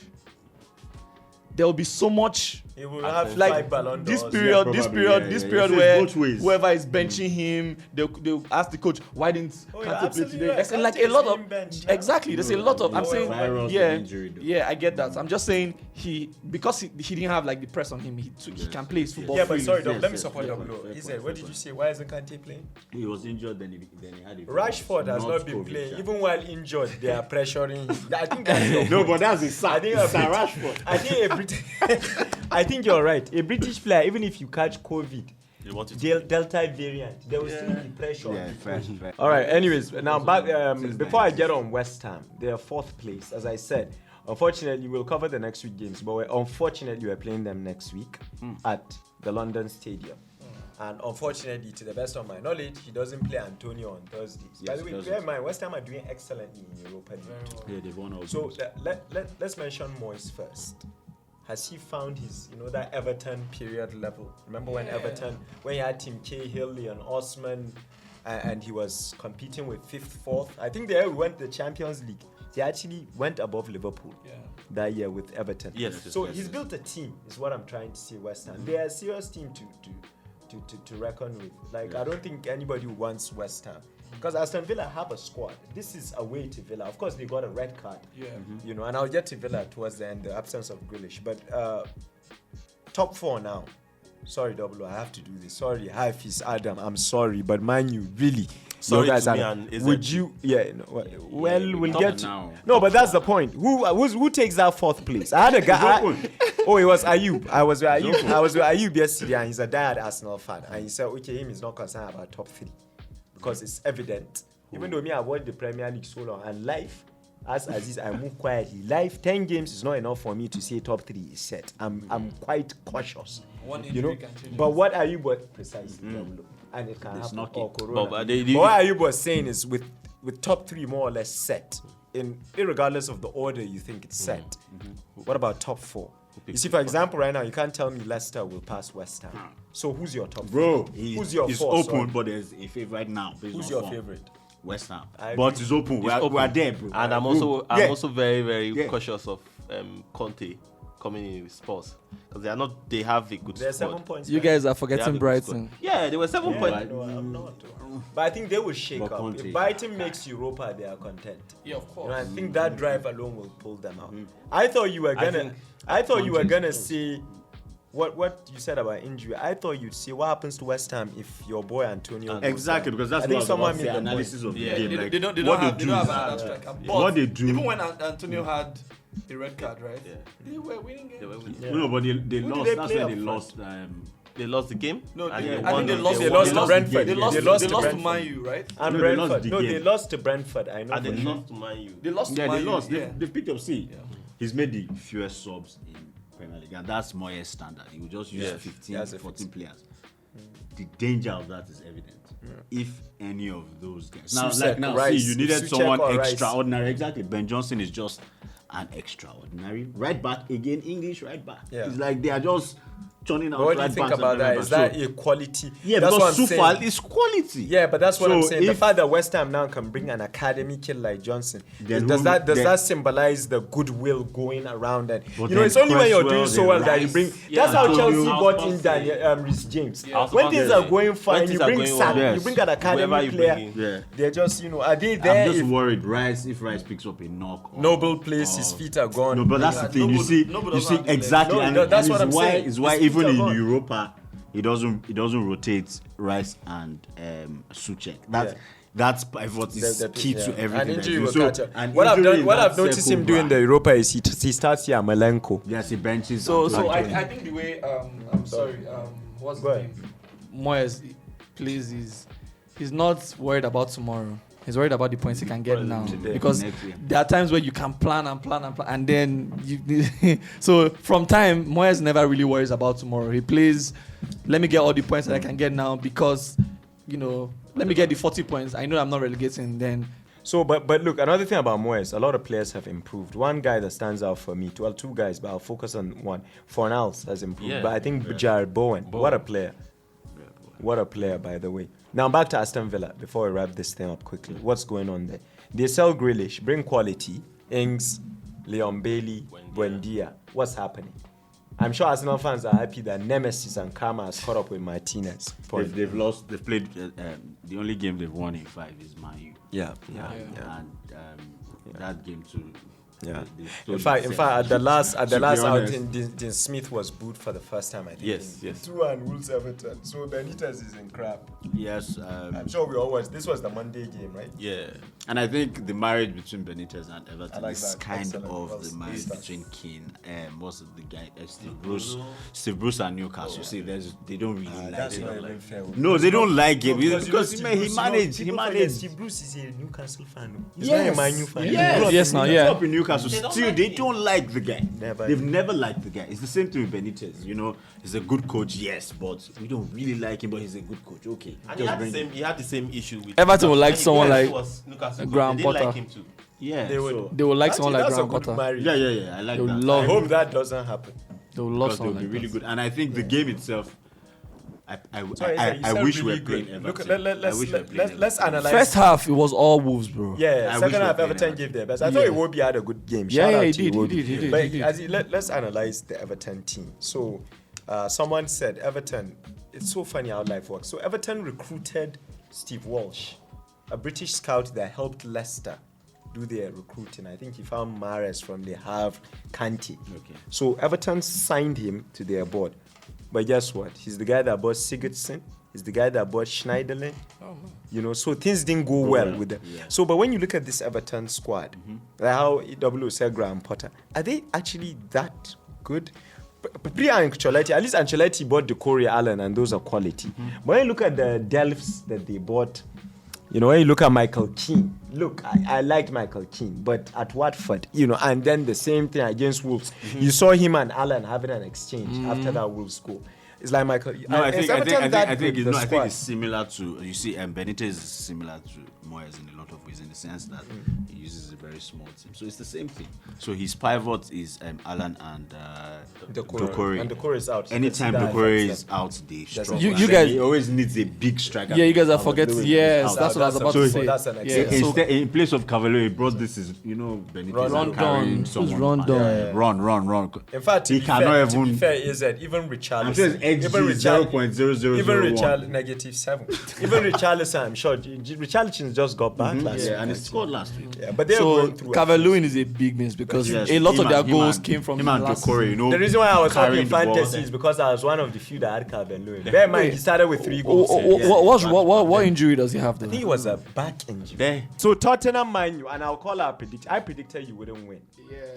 Speaker 3: there will be so much.
Speaker 2: He will have
Speaker 3: Like
Speaker 2: 5 Ballon
Speaker 3: this
Speaker 2: d'Ors.
Speaker 3: period,
Speaker 1: Yeah,
Speaker 3: this
Speaker 1: probably,
Speaker 3: period,
Speaker 1: yeah,
Speaker 3: this
Speaker 1: yeah.
Speaker 3: period
Speaker 1: It's
Speaker 3: where
Speaker 1: both ways.
Speaker 3: whoever is benching him, they'll ask the coach, why didn't
Speaker 2: Oh, you're
Speaker 3: Kante play
Speaker 2: absolutely
Speaker 3: today?
Speaker 2: right.
Speaker 3: There's like
Speaker 2: Kante
Speaker 3: a lot
Speaker 2: is
Speaker 3: of
Speaker 2: being benched.
Speaker 3: exactly. There's a lot of. I'm
Speaker 1: It's
Speaker 3: saying,
Speaker 1: virus
Speaker 3: yeah,
Speaker 1: injury, though.
Speaker 3: yeah, I get that. I'm just saying because he didn't have like the press on him. He can play his football.
Speaker 2: Yeah, but
Speaker 3: freely.
Speaker 2: sorry,
Speaker 1: Yes,
Speaker 2: let me
Speaker 1: yes,
Speaker 2: support
Speaker 1: fair
Speaker 2: Doblo.
Speaker 1: point,
Speaker 2: He
Speaker 1: fair
Speaker 2: said,
Speaker 1: point,
Speaker 2: what
Speaker 1: fair
Speaker 2: did you say? Why isn't Kante playing?
Speaker 1: He was injured, then he had a
Speaker 2: Rashford has not been
Speaker 1: COVID,
Speaker 2: playing.
Speaker 1: yeah.
Speaker 2: Even while injured, they are pressuring him. I think that's your
Speaker 1: No,
Speaker 2: point.
Speaker 1: but that's his
Speaker 2: I think
Speaker 1: Rashford.
Speaker 2: I think a I think you're right. A British player, even if you catch COVID,
Speaker 4: They want it to
Speaker 2: Delta variant, there will still be pressure.
Speaker 1: Yeah, fair.
Speaker 2: All right. Anyways, now back. Before I get on West Ham, they are 4th place, as I said. Unfortunately, we'll cover the next week games, but unfortunately, we're playing them next week at the London Stadium. And unfortunately, to the best of my knowledge, he doesn't play Antonio on Thursdays. By
Speaker 1: Yes,
Speaker 2: the way,
Speaker 1: he doesn't.
Speaker 2: bear in mind, West Ham are doing excellently in Europa League.
Speaker 1: Yeah, they've won all
Speaker 2: So
Speaker 1: games.
Speaker 2: let's mention Moyes first. Has he found his, that Everton period level? Remember when Everton, when he had Tim Cahill and Osman, and he was competing with 5th, 4th. I think they went to the Champions League. They actually went above Liverpool that year with Everton.
Speaker 4: Yes,
Speaker 2: So
Speaker 4: yes,
Speaker 2: he's
Speaker 4: yes.
Speaker 2: built a team, is what I'm trying to say, West Ham. They are a serious team to reckon with. Like, I don't think anybody wants West Ham. Because Aston Villa have a squad. This is away to Villa. Of course, they got a red card.
Speaker 3: Yeah.
Speaker 2: And I'll get to Villa towards the end, the absence of Grealish. But top 4 now. Sorry, Double, I have to do this. Sorry, Hafiz, Adam, I'm sorry. But mind you, really,
Speaker 4: Sorry
Speaker 2: you guys
Speaker 4: to me
Speaker 2: are,
Speaker 4: and
Speaker 2: would
Speaker 4: AZP.
Speaker 2: you, well, we'll
Speaker 1: top
Speaker 2: get
Speaker 1: now.
Speaker 2: No, but that's the point. Who takes that 4th place? I had a guy. It was Ayub. I was with Ayub yesterday, and he's a diehard Arsenal fan. And he said, okay, him is not concerned about top 3. Because it's evident. Even though me, I watched the Premier League so long, and life, as Aziz, I move quietly. Life, 10 games is not enough for me to say top 3 is set. I'm quite cautious.
Speaker 3: One injury can change
Speaker 2: But
Speaker 3: it.
Speaker 2: what Ayub was precisely, and it can
Speaker 1: It's
Speaker 2: happen.
Speaker 1: not
Speaker 2: Or
Speaker 1: it.
Speaker 2: Corona.
Speaker 4: But
Speaker 2: But what Ayub was saying is with top 3 more or less set, irregardless of the order you think it's set. What about top 4? You see, for example, right now, you can't tell me Leicester will pass West Ham. So who's your top 4?
Speaker 1: Bro,
Speaker 2: who's your
Speaker 1: it's
Speaker 2: 4?
Speaker 1: open,
Speaker 2: Sorry.
Speaker 1: but there's a favorite now. based
Speaker 2: Who's
Speaker 1: on
Speaker 2: your
Speaker 1: form.
Speaker 2: favorite?
Speaker 1: West Ham.
Speaker 2: I
Speaker 1: But
Speaker 2: agree.
Speaker 1: it's open. We're there, bro.
Speaker 4: And I'm
Speaker 1: Bro,
Speaker 4: also very, very
Speaker 1: Yeah.
Speaker 4: cautious of Conte coming in with Spurs because they have a good
Speaker 2: They're
Speaker 4: squad.
Speaker 2: 7 points.
Speaker 3: You
Speaker 2: back.
Speaker 3: guys are
Speaker 4: They have a
Speaker 3: forgetting
Speaker 4: good
Speaker 3: Brighton.
Speaker 4: squad. Yeah, they were 7
Speaker 1: Yeah,
Speaker 4: points.
Speaker 1: but-
Speaker 2: No, I'm not. But I think they will shake
Speaker 1: But
Speaker 2: up.
Speaker 1: Conte,
Speaker 2: If Brighton makes Europa, they are content.
Speaker 3: Yeah, of course.
Speaker 2: I think that drive alone will pull them out. I thought you were
Speaker 1: think
Speaker 2: gonna say what you said about injury. I thought you'd say what happens to West Ham if your boy Antonio goes
Speaker 1: Exactly,
Speaker 2: down.
Speaker 1: because that's
Speaker 2: I think
Speaker 1: what
Speaker 2: someone
Speaker 1: I was
Speaker 2: made
Speaker 1: about
Speaker 2: the
Speaker 1: to say, analysis of the
Speaker 4: Yeah.
Speaker 1: game.
Speaker 3: They,
Speaker 1: Like,
Speaker 3: they don't
Speaker 1: what
Speaker 3: have
Speaker 1: they do
Speaker 3: another
Speaker 1: is-
Speaker 3: striker. But
Speaker 1: What they do-
Speaker 3: even when Antonio had a red card, right? They were winning games.
Speaker 4: They were winning.
Speaker 2: Yeah.
Speaker 1: No, but they
Speaker 2: Who did
Speaker 1: lost.
Speaker 2: they
Speaker 1: That's
Speaker 2: play
Speaker 1: why
Speaker 2: up
Speaker 1: they
Speaker 2: front?
Speaker 1: lost.
Speaker 4: They lost the game.
Speaker 3: No,
Speaker 4: and
Speaker 3: they-
Speaker 4: they
Speaker 3: I
Speaker 4: won
Speaker 3: think they
Speaker 4: the-
Speaker 3: lost.
Speaker 2: They lost to
Speaker 1: the
Speaker 2: Brentford.
Speaker 1: game.
Speaker 3: They lost.
Speaker 2: They
Speaker 3: They
Speaker 2: lost
Speaker 3: lost
Speaker 2: to
Speaker 3: to
Speaker 2: Brentford.
Speaker 3: Man U, right?
Speaker 2: And
Speaker 1: No, they lost
Speaker 2: Brentford.
Speaker 1: the
Speaker 2: No,
Speaker 1: game.
Speaker 2: they lost to Brentford. I know.
Speaker 4: And
Speaker 2: for
Speaker 4: they
Speaker 2: sure.
Speaker 4: lost to Man U.
Speaker 3: They lost.
Speaker 1: Yeah,
Speaker 3: to
Speaker 1: they
Speaker 3: Man U,
Speaker 1: lost.
Speaker 3: Yeah.
Speaker 1: They picked up. See, he's made the fewest subs in Premier League, and that's Moyes' standard. He will just use
Speaker 4: Yes.
Speaker 1: 15,
Speaker 2: He has a
Speaker 1: 14 players. The danger of that is evident. If any of those guys
Speaker 2: Soucek,
Speaker 1: now,
Speaker 2: Rice.
Speaker 1: see, you needed
Speaker 2: Soucek
Speaker 1: someone
Speaker 2: or Rice.
Speaker 1: extraordinary. Exactly. Ben Johnson is just an extraordinary right back again. English right back.
Speaker 2: Yeah.
Speaker 1: It's like they are just churning out
Speaker 2: But what do you
Speaker 1: right
Speaker 2: think
Speaker 1: backs
Speaker 2: about
Speaker 1: and
Speaker 2: that?
Speaker 1: right
Speaker 2: Is
Speaker 1: backs.
Speaker 2: that a quality?
Speaker 1: Yeah,
Speaker 2: that's what
Speaker 1: because
Speaker 2: I'm saying.
Speaker 1: Sufal is quality.
Speaker 2: Yeah, but that's what I'm
Speaker 1: So
Speaker 2: saying. The
Speaker 1: if-
Speaker 2: fact that West Ham now can bring an academy kid like Johnson,
Speaker 1: Then
Speaker 2: does
Speaker 1: who-
Speaker 2: that
Speaker 1: then-
Speaker 2: symbolize the goodwill going around? And
Speaker 1: But
Speaker 2: it's only when you're
Speaker 1: Cresswell,
Speaker 2: doing so
Speaker 1: then
Speaker 2: well that you
Speaker 1: Rice.
Speaker 2: bring.
Speaker 4: Yeah,
Speaker 2: That's how
Speaker 1: Antonio,
Speaker 2: Chelsea
Speaker 4: I was
Speaker 2: bought
Speaker 4: about
Speaker 2: in
Speaker 4: to say.
Speaker 2: Daniel Reece James.
Speaker 4: I was
Speaker 2: When
Speaker 4: about
Speaker 2: things
Speaker 4: to
Speaker 2: are
Speaker 4: say.
Speaker 2: going
Speaker 4: When
Speaker 2: fine, you
Speaker 4: things are
Speaker 2: bring
Speaker 4: going
Speaker 2: Sam,
Speaker 1: well,
Speaker 2: you bring an
Speaker 4: whoever
Speaker 2: academy
Speaker 4: you
Speaker 2: player.
Speaker 4: bring in.
Speaker 1: Yeah.
Speaker 2: They're just are they there?
Speaker 1: I'm just
Speaker 2: if
Speaker 1: worried. If Rice picks up a knock, or-
Speaker 2: Noble plays, his feet are gone.
Speaker 1: No, but that's the thing. You see, exactly,
Speaker 2: No,
Speaker 1: and
Speaker 2: that's
Speaker 1: and
Speaker 2: what I'm
Speaker 1: it's why
Speaker 2: saying.
Speaker 1: it's why
Speaker 2: His feet
Speaker 1: even
Speaker 2: are
Speaker 1: in
Speaker 2: gone.
Speaker 1: Europa, he doesn't rotate Rice and Soucek.
Speaker 2: Yeah.
Speaker 1: That's what is key to everything.
Speaker 2: An injury
Speaker 1: that
Speaker 2: will
Speaker 1: he do.
Speaker 2: catch up.
Speaker 1: an
Speaker 2: What I've
Speaker 1: injury
Speaker 2: done,
Speaker 1: in
Speaker 2: what
Speaker 1: that
Speaker 2: I've noticed him
Speaker 1: circle,
Speaker 2: doing in the
Speaker 1: right?
Speaker 2: Europa is he starts here Malenko.
Speaker 1: Yes, he benches.
Speaker 3: So
Speaker 1: Antonio.
Speaker 3: I think the way I'm sorry, what's
Speaker 2: Go
Speaker 3: the
Speaker 2: ahead.
Speaker 3: name? Moyes plays is he's not worried about tomorrow. He's worried about the points he can get now.
Speaker 2: Today.
Speaker 3: Because
Speaker 1: Next year.
Speaker 3: there are times where you can plan, and then you. So from time, Moyes never really worries about tomorrow. He plays. Let me get all the points that I can get now because, let me get the 40 points. I know I'm not relegating. Then
Speaker 2: So, but look, another thing about Moyes, a lot of players have improved. One guy that stands out for me, well, two guys, but I'll focus on one. Fornals has improved,
Speaker 4: Yeah.
Speaker 2: but I think Jared Bowen, what a player. What a player, by the way. Now back to Aston Villa before we wrap this thing up quickly. What's going on there? They sell Grealish, bring quality. Ings, Leon Bailey, Buendia. What's happening? I'm sure Arsenal fans are happy that Nemesis and Karma has caught up with Martinez.
Speaker 1: They've lost. They've played. The only game they've won in 5 is Man U.
Speaker 2: Yeah.
Speaker 1: And that game too.
Speaker 2: Yeah.
Speaker 1: they
Speaker 2: In fact, at the last
Speaker 1: be honest.
Speaker 2: outing, Dean Smith was booed for the first time. I think.
Speaker 4: Yes.
Speaker 2: 2-1 Wolves Everton. So Benitez is in crap.
Speaker 1: Yes.
Speaker 2: I'm sure we all watched. This was the Monday game, right?
Speaker 4: Yeah.
Speaker 1: And I think the marriage between Benitez and Everton
Speaker 2: I like
Speaker 1: is
Speaker 2: that.
Speaker 1: kind
Speaker 2: Excellent.
Speaker 1: of
Speaker 2: Well,
Speaker 1: the marriage
Speaker 2: start.
Speaker 1: between Keane and what's the guy Steve Bruce and Newcastle. See, they don't really like
Speaker 2: That's
Speaker 1: it.
Speaker 2: not even fair.
Speaker 1: No, they don't like it
Speaker 2: No,
Speaker 1: because
Speaker 2: you
Speaker 1: he
Speaker 2: know, Steve Bruce,
Speaker 1: managed. He
Speaker 2: people forget
Speaker 1: managed.
Speaker 2: Steve Bruce is a Newcastle fan. He's
Speaker 1: Yes.
Speaker 2: not a Man U fan.
Speaker 1: Yes.
Speaker 3: Yes, now,
Speaker 1: He
Speaker 3: yeah.
Speaker 1: grew up in Newcastle.
Speaker 4: They don't
Speaker 1: Still,
Speaker 4: like
Speaker 1: they
Speaker 4: him.
Speaker 1: don't like the guy. They've
Speaker 2: Never.
Speaker 1: never liked the guy. It's the same thing with Benitez. You know, he's a good coach, yes, but we don't really like him. But he's a good coach. Okay.
Speaker 4: And
Speaker 1: Just bring him.
Speaker 4: he had the same issue with
Speaker 3: Everton would like
Speaker 4: when he
Speaker 3: someone
Speaker 4: went,
Speaker 3: like
Speaker 4: he was Newcastle.
Speaker 3: Graham
Speaker 4: They didn't like
Speaker 3: Potter.
Speaker 4: him too.
Speaker 1: Yeah.
Speaker 2: They would-
Speaker 1: so-
Speaker 3: They would like someone like
Speaker 2: that's
Speaker 3: Graham
Speaker 2: a good
Speaker 3: Potter.
Speaker 2: marriage.
Speaker 1: yeah. I like
Speaker 3: They would
Speaker 1: that.
Speaker 3: love
Speaker 2: I hope that doesn't happen.
Speaker 3: They would love
Speaker 1: Because they'll
Speaker 3: someone
Speaker 1: be
Speaker 3: like
Speaker 1: really
Speaker 3: that.
Speaker 1: good. And I think the game itself, I
Speaker 2: Sorry,
Speaker 1: wish we
Speaker 2: really
Speaker 1: were playing
Speaker 2: good.
Speaker 1: Everton.
Speaker 2: Look,
Speaker 1: I wish we were playing
Speaker 2: let's
Speaker 1: Everton.
Speaker 2: analyze.
Speaker 3: First half, it was all Wolves, bro.
Speaker 2: Yeah,
Speaker 1: I wish
Speaker 2: second
Speaker 1: we were
Speaker 2: half
Speaker 1: playing
Speaker 2: Everton
Speaker 1: Everton.
Speaker 2: gave their best. I thought Iwobi had a good game.
Speaker 3: Yeah,
Speaker 2: Shout
Speaker 3: yeah,
Speaker 2: out
Speaker 3: he
Speaker 2: to
Speaker 3: did, he
Speaker 2: Iwobi.
Speaker 3: did, he did,
Speaker 2: But
Speaker 3: he did.
Speaker 2: let's analyze the Everton team. So, someone said Everton. It's so funny how life works. So Everton recruited Steve Walsh, a British scout that helped Leicester do their recruiting. I think he found Mahrez from the half Kante.
Speaker 1: Okay.
Speaker 2: So Everton signed him to their board. But guess what? He's the guy that bought Sigurdsson. He's the guy that bought Schneiderlin. You know, so things didn't go well with them.
Speaker 1: Yeah.
Speaker 2: So, but when you look at this Everton squad, like how EW said Graham Potter, are they actually that good? Pre-Ancelotti, at least Ancelotti bought Decore, Allen, and those are quality. But when you look at the Delphs that they bought, you know, when you look at Michael Keane, look, I liked Michael Keane, but at Watford, you know, and then the same thing against Wolves. You saw him and Allen having an exchange after that Wolves goal. It's like Michael.
Speaker 1: No, I think
Speaker 2: the squad?
Speaker 1: it's similar to, you see, Benitez is similar to Moyes in a lot of ways, in the sense that he uses a very small team. So it's the same thing. So his pivot is Alan and Decore.
Speaker 2: And Decore is out.
Speaker 1: Anytime
Speaker 2: That's
Speaker 1: Decore
Speaker 2: that.
Speaker 1: is out, they struggle.
Speaker 3: You
Speaker 1: And then
Speaker 3: guys-
Speaker 1: he always needs a big striker.
Speaker 3: Yeah, you guys are
Speaker 1: Out of
Speaker 3: forgetting.
Speaker 1: the way.
Speaker 3: Yes,
Speaker 1: Out.
Speaker 3: that's what I was about
Speaker 2: So
Speaker 3: to say.
Speaker 2: that's an
Speaker 3: Yeah,
Speaker 2: excellent-
Speaker 3: so
Speaker 1: Instead, in place of Cavalier, he brought this is, you know, Benitez
Speaker 2: Rondon.
Speaker 1: carrying
Speaker 3: Who's
Speaker 1: someone.
Speaker 3: Rondon?
Speaker 1: Yeah. Run.
Speaker 2: In fact, to
Speaker 1: he
Speaker 2: be
Speaker 1: cannot
Speaker 2: fair,
Speaker 1: even.
Speaker 2: even Richarlison.
Speaker 1: I'm sure his XG is 0.0001.
Speaker 2: Even -7. Even Richarlison, I'm sure. Richarlison just got back last week.
Speaker 1: Yeah, and he scored last week.
Speaker 2: Yeah, but they're
Speaker 3: So
Speaker 2: going through.
Speaker 3: Calvert-Lewin is a big miss because
Speaker 1: Yes,
Speaker 3: a lot
Speaker 1: him
Speaker 3: of their
Speaker 1: and-
Speaker 3: goals
Speaker 1: him
Speaker 3: came from
Speaker 1: him and
Speaker 3: last
Speaker 1: Decore,
Speaker 3: season.
Speaker 1: you know.
Speaker 2: The reason why I was
Speaker 1: carrying
Speaker 2: talking
Speaker 1: the ball.
Speaker 2: fantasy is because I was one of the few that had Calvert-Lewin. Bear in mind, he
Speaker 3: Wait.
Speaker 2: started with 3 goals.
Speaker 3: What injury does he have
Speaker 2: I
Speaker 3: though?
Speaker 2: think it was a back injury.
Speaker 4: There.
Speaker 2: So Tottenham, Man U, and I'll call our prediction. I predicted you wouldn't win.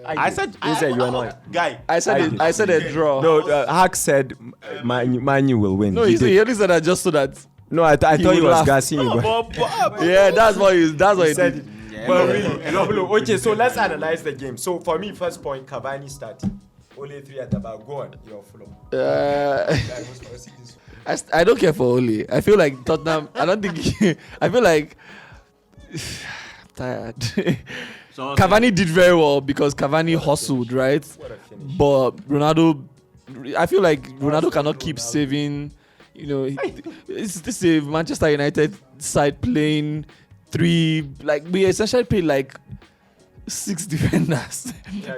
Speaker 4: I said,
Speaker 2: You said you are not.
Speaker 4: guy.
Speaker 3: I said a draw.
Speaker 2: No, Hack said Man U will win.
Speaker 3: No,
Speaker 2: He
Speaker 3: he
Speaker 2: did.
Speaker 3: only said that just so that.
Speaker 2: No, I thought he
Speaker 3: would
Speaker 2: was
Speaker 3: laugh.
Speaker 2: gassing you.
Speaker 3: Yeah, that's what he
Speaker 2: He said
Speaker 3: did.
Speaker 2: it. But really, okay, so let's analyze the game. So for me, first point, Cavani starting. Only 3 at the back. Go on, you're full of.
Speaker 3: I don't care for Ole. I feel like Tottenham. I don't think. I feel like tired.
Speaker 1: So
Speaker 3: Cavani did very well because Cavani hustled, right?
Speaker 2: What a finish.
Speaker 3: But Ronaldo, I feel like Ronaldo cannot keep saving. You know, this is a Manchester United side playing 3. Like we essentially played like 6 defenders.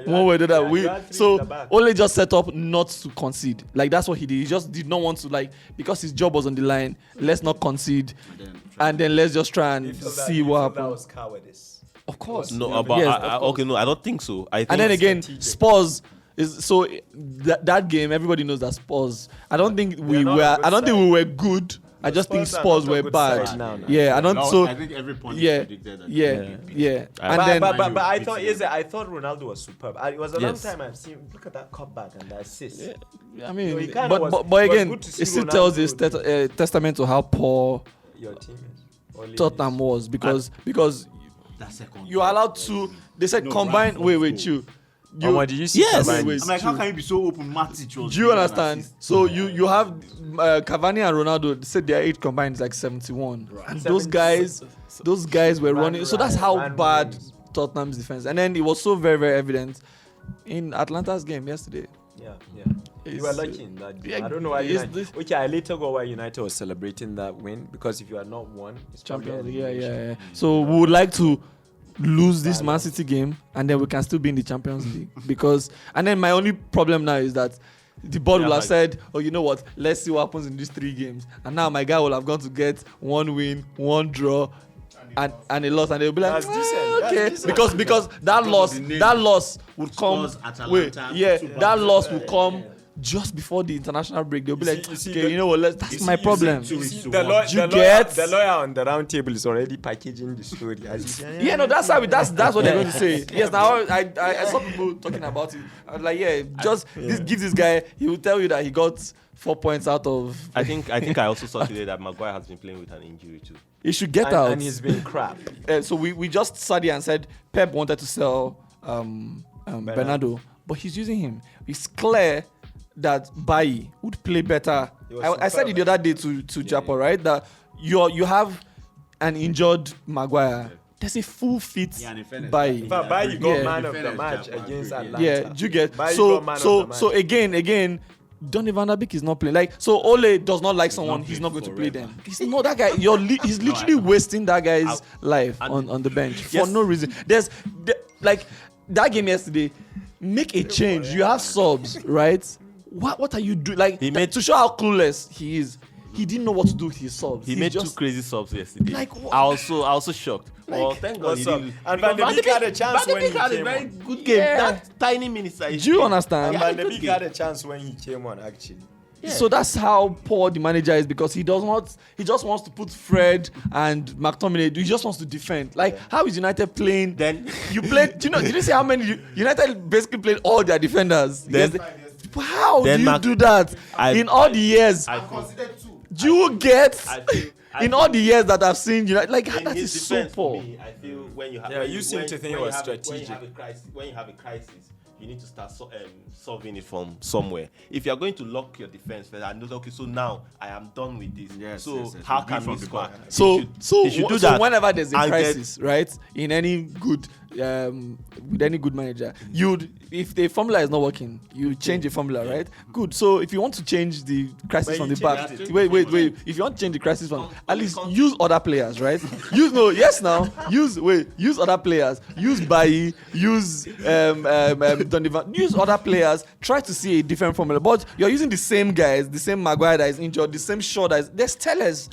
Speaker 3: One way or the other.
Speaker 2: you had 3 in the
Speaker 3: So
Speaker 2: back.
Speaker 3: Ole just set up not to concede. Like that's what he did. He just did not want to, like, because his job was on the line. Let's not concede, and then let's just try and see what
Speaker 2: That
Speaker 3: happens.
Speaker 2: was cowardice.
Speaker 3: Of course.
Speaker 4: No, but
Speaker 3: Yes,
Speaker 4: okay, no, I don't think so. I think
Speaker 3: And then again,
Speaker 2: strategic.
Speaker 3: Spurs is so that game. Everybody knows that Spurs. I don't think we
Speaker 2: not
Speaker 3: were.
Speaker 2: a good
Speaker 3: I don't think
Speaker 2: side.
Speaker 3: we were good. I just think
Speaker 2: Spurs are
Speaker 3: Spurs
Speaker 2: not a
Speaker 3: were
Speaker 2: good
Speaker 3: bad.
Speaker 2: side now.
Speaker 3: Yeah, I don't.
Speaker 1: No,
Speaker 3: So
Speaker 1: I think every point
Speaker 3: yeah,
Speaker 1: predicted that
Speaker 3: yeah,
Speaker 1: they would beat
Speaker 3: yeah. And
Speaker 2: But,
Speaker 3: then
Speaker 2: but
Speaker 1: Man U
Speaker 2: I
Speaker 1: beats
Speaker 2: thought
Speaker 1: them.
Speaker 2: I thought Ronaldo was superb. It was a long
Speaker 4: Yes.
Speaker 2: time I've seen. Look at that cutback and the assist.
Speaker 3: I mean,
Speaker 2: No, he kinda
Speaker 3: but
Speaker 2: was-
Speaker 3: but,
Speaker 2: it
Speaker 3: but
Speaker 2: was
Speaker 3: again,
Speaker 2: good to see
Speaker 3: it still tells
Speaker 2: Ronaldo
Speaker 3: this testament to how poor
Speaker 2: Your team is. Only
Speaker 3: Tottenham was because
Speaker 1: that second
Speaker 3: you are allowed to. They said
Speaker 1: No,
Speaker 3: combine.
Speaker 1: Rashford
Speaker 3: Wait,
Speaker 1: goal.
Speaker 3: you.
Speaker 2: Did you see
Speaker 4: Yes.
Speaker 2: Cavani?
Speaker 3: Wait,
Speaker 1: I'm like, how
Speaker 3: True.
Speaker 1: can you be so open? Matic was
Speaker 3: Do you
Speaker 1: doing an
Speaker 3: understand?
Speaker 1: assist.
Speaker 3: So you have Cavani and Ronaldo. They said their age combined is like 71, and those
Speaker 2: 70.
Speaker 3: guys were
Speaker 2: Ran,
Speaker 3: running. So that's how
Speaker 2: ran,
Speaker 3: bad
Speaker 2: ran.
Speaker 3: Tottenham's defense. And then it was so very very evident in Atlanta's game yesterday.
Speaker 2: Yeah.
Speaker 3: It's,
Speaker 2: You were lucky in that game.
Speaker 3: yeah,
Speaker 2: I don't know why
Speaker 3: it's
Speaker 2: United.
Speaker 3: this-
Speaker 2: Okay, I later got why United was celebrating that win because if you had not won, it's probably
Speaker 3: Champions League.
Speaker 2: elimination.
Speaker 3: Yeah. So we would like to lose this Man City game, and then we can still be in the Champions League because. And then my only problem now is that the board
Speaker 4: Yeah,
Speaker 3: will have
Speaker 4: like-
Speaker 3: said, "Oh, you know what? Let's see what happens in these 3 games." And now my guy will have gone to get 1 win, 1 draw, and a loss, and they'll be like,
Speaker 2: That's decent. That's
Speaker 3: "Okay,"
Speaker 2: decent.
Speaker 3: because that loss,
Speaker 1: of the name.
Speaker 3: that loss would come.
Speaker 1: Spurs, Atalanta,
Speaker 3: Wait, yeah,
Speaker 1: two back
Speaker 3: that
Speaker 1: to
Speaker 3: loss
Speaker 1: back.
Speaker 3: will come just before the international break. They'll be like,
Speaker 2: you see
Speaker 3: "Okay,
Speaker 2: the-
Speaker 3: you know what? That's my problem."
Speaker 1: two weeks to
Speaker 2: The,
Speaker 1: one.
Speaker 2: law-
Speaker 3: You
Speaker 2: the,
Speaker 3: get-
Speaker 2: lawyer, the lawyer on the round table is already packaging the story.
Speaker 3: Yeah, no, that's what they're going to say. Yes, now I saw people talking about it. I was like, just this gives this guy. He will tell you that he got 4 points out of.
Speaker 4: I think I also saw today that Maguire has been playing with an injury too.
Speaker 3: He should get
Speaker 2: and,
Speaker 3: out.
Speaker 2: and he's been crap.
Speaker 3: So we just sat here and said Pep wanted to sell Bernardo, but he's using him. It's clear that Bailly would play better.
Speaker 2: He was
Speaker 3: I said it the other day to Japo, right? That you have an injured Maguire. There's a full fit
Speaker 1: Yeah, and in fairness,
Speaker 3: Bailly.
Speaker 2: But Bailly got
Speaker 3: Yeah.
Speaker 2: man of the
Speaker 1: Defenders,
Speaker 2: match
Speaker 1: Japan,
Speaker 2: against
Speaker 1: yeah.
Speaker 2: Atlanta.
Speaker 3: Yeah, do you get
Speaker 2: Bailly
Speaker 3: so
Speaker 2: got man of the
Speaker 3: so
Speaker 2: match.
Speaker 3: again Donny van der Beek is not playing. Like, so Ole does not like someone,
Speaker 1: not
Speaker 3: he's
Speaker 1: playing
Speaker 3: not going to play
Speaker 1: forever.
Speaker 3: them. He's not that guy. He's literally wasting that guy's life on the bench for
Speaker 4: Yes.
Speaker 3: no reason. Like that game yesterday, make a change. You have subs, right? What are you doing? Like,
Speaker 4: He made-
Speaker 3: to show how clueless he is. He didn't know what to do with his subs.
Speaker 4: He
Speaker 3: He's
Speaker 4: made
Speaker 3: just
Speaker 4: 2 crazy subs yesterday.
Speaker 3: Like what?
Speaker 4: I also shocked. Well, thank God
Speaker 2: what's
Speaker 4: he
Speaker 2: up?
Speaker 4: didn't.
Speaker 2: And Van de Beek had a chance
Speaker 4: Van de
Speaker 2: when
Speaker 4: Beek
Speaker 2: he
Speaker 4: had a
Speaker 2: came
Speaker 4: very
Speaker 2: on.
Speaker 4: good game.
Speaker 3: Yeah.
Speaker 4: That tiny minutes.
Speaker 3: Do you understand?
Speaker 2: And
Speaker 4: Yeah,
Speaker 2: Van de
Speaker 4: good
Speaker 2: Beek
Speaker 4: game.
Speaker 2: had a chance when he came on, actually.
Speaker 3: So that's how poor the manager is, because he just wants to put Fred and McTominay. He just wants to defend. Like, how is United playing?
Speaker 4: Then
Speaker 3: You played. Did you see how many United basically played all their defenders?
Speaker 4: Then-
Speaker 3: How
Speaker 4: then
Speaker 3: do you do that in all the years?
Speaker 4: I feel,
Speaker 3: Do you get
Speaker 4: I feel, I
Speaker 3: in all the years that I've seen United? Like,
Speaker 4: in
Speaker 3: that
Speaker 4: his
Speaker 3: is so
Speaker 4: defense,
Speaker 3: poor.
Speaker 4: for me, I feel when you have
Speaker 2: Yeah,
Speaker 4: when
Speaker 2: you seem
Speaker 4: when-
Speaker 2: to think it
Speaker 4: when
Speaker 2: was
Speaker 4: you have
Speaker 2: strategic.
Speaker 4: when you have a crisis, you need to start solving it from somewhere. If you are going to lock your defense first and know, okay, so now I am done with this.
Speaker 1: Yes,
Speaker 4: so
Speaker 1: yes, yes.
Speaker 4: how
Speaker 1: We
Speaker 4: can
Speaker 1: from
Speaker 4: we
Speaker 1: the
Speaker 4: score?
Speaker 1: back.
Speaker 3: So
Speaker 4: They should do
Speaker 3: so
Speaker 4: that.
Speaker 3: whenever there's a
Speaker 4: and get-
Speaker 3: crisis, right, in any good with any good manager, if the formula is not working, you change the formula, right? Good. So if you want to change the crisis
Speaker 2: But
Speaker 3: from
Speaker 2: you
Speaker 3: the back,
Speaker 2: changed it.
Speaker 3: wait. If you want to change the crisis from, at least use other players, right? Use other players. Use Bailly. Use Donovan. Use other players. Try to see a different formula. But you're using the same guys, the same Maguire that is injured, the same Shaw that is. There's Tellers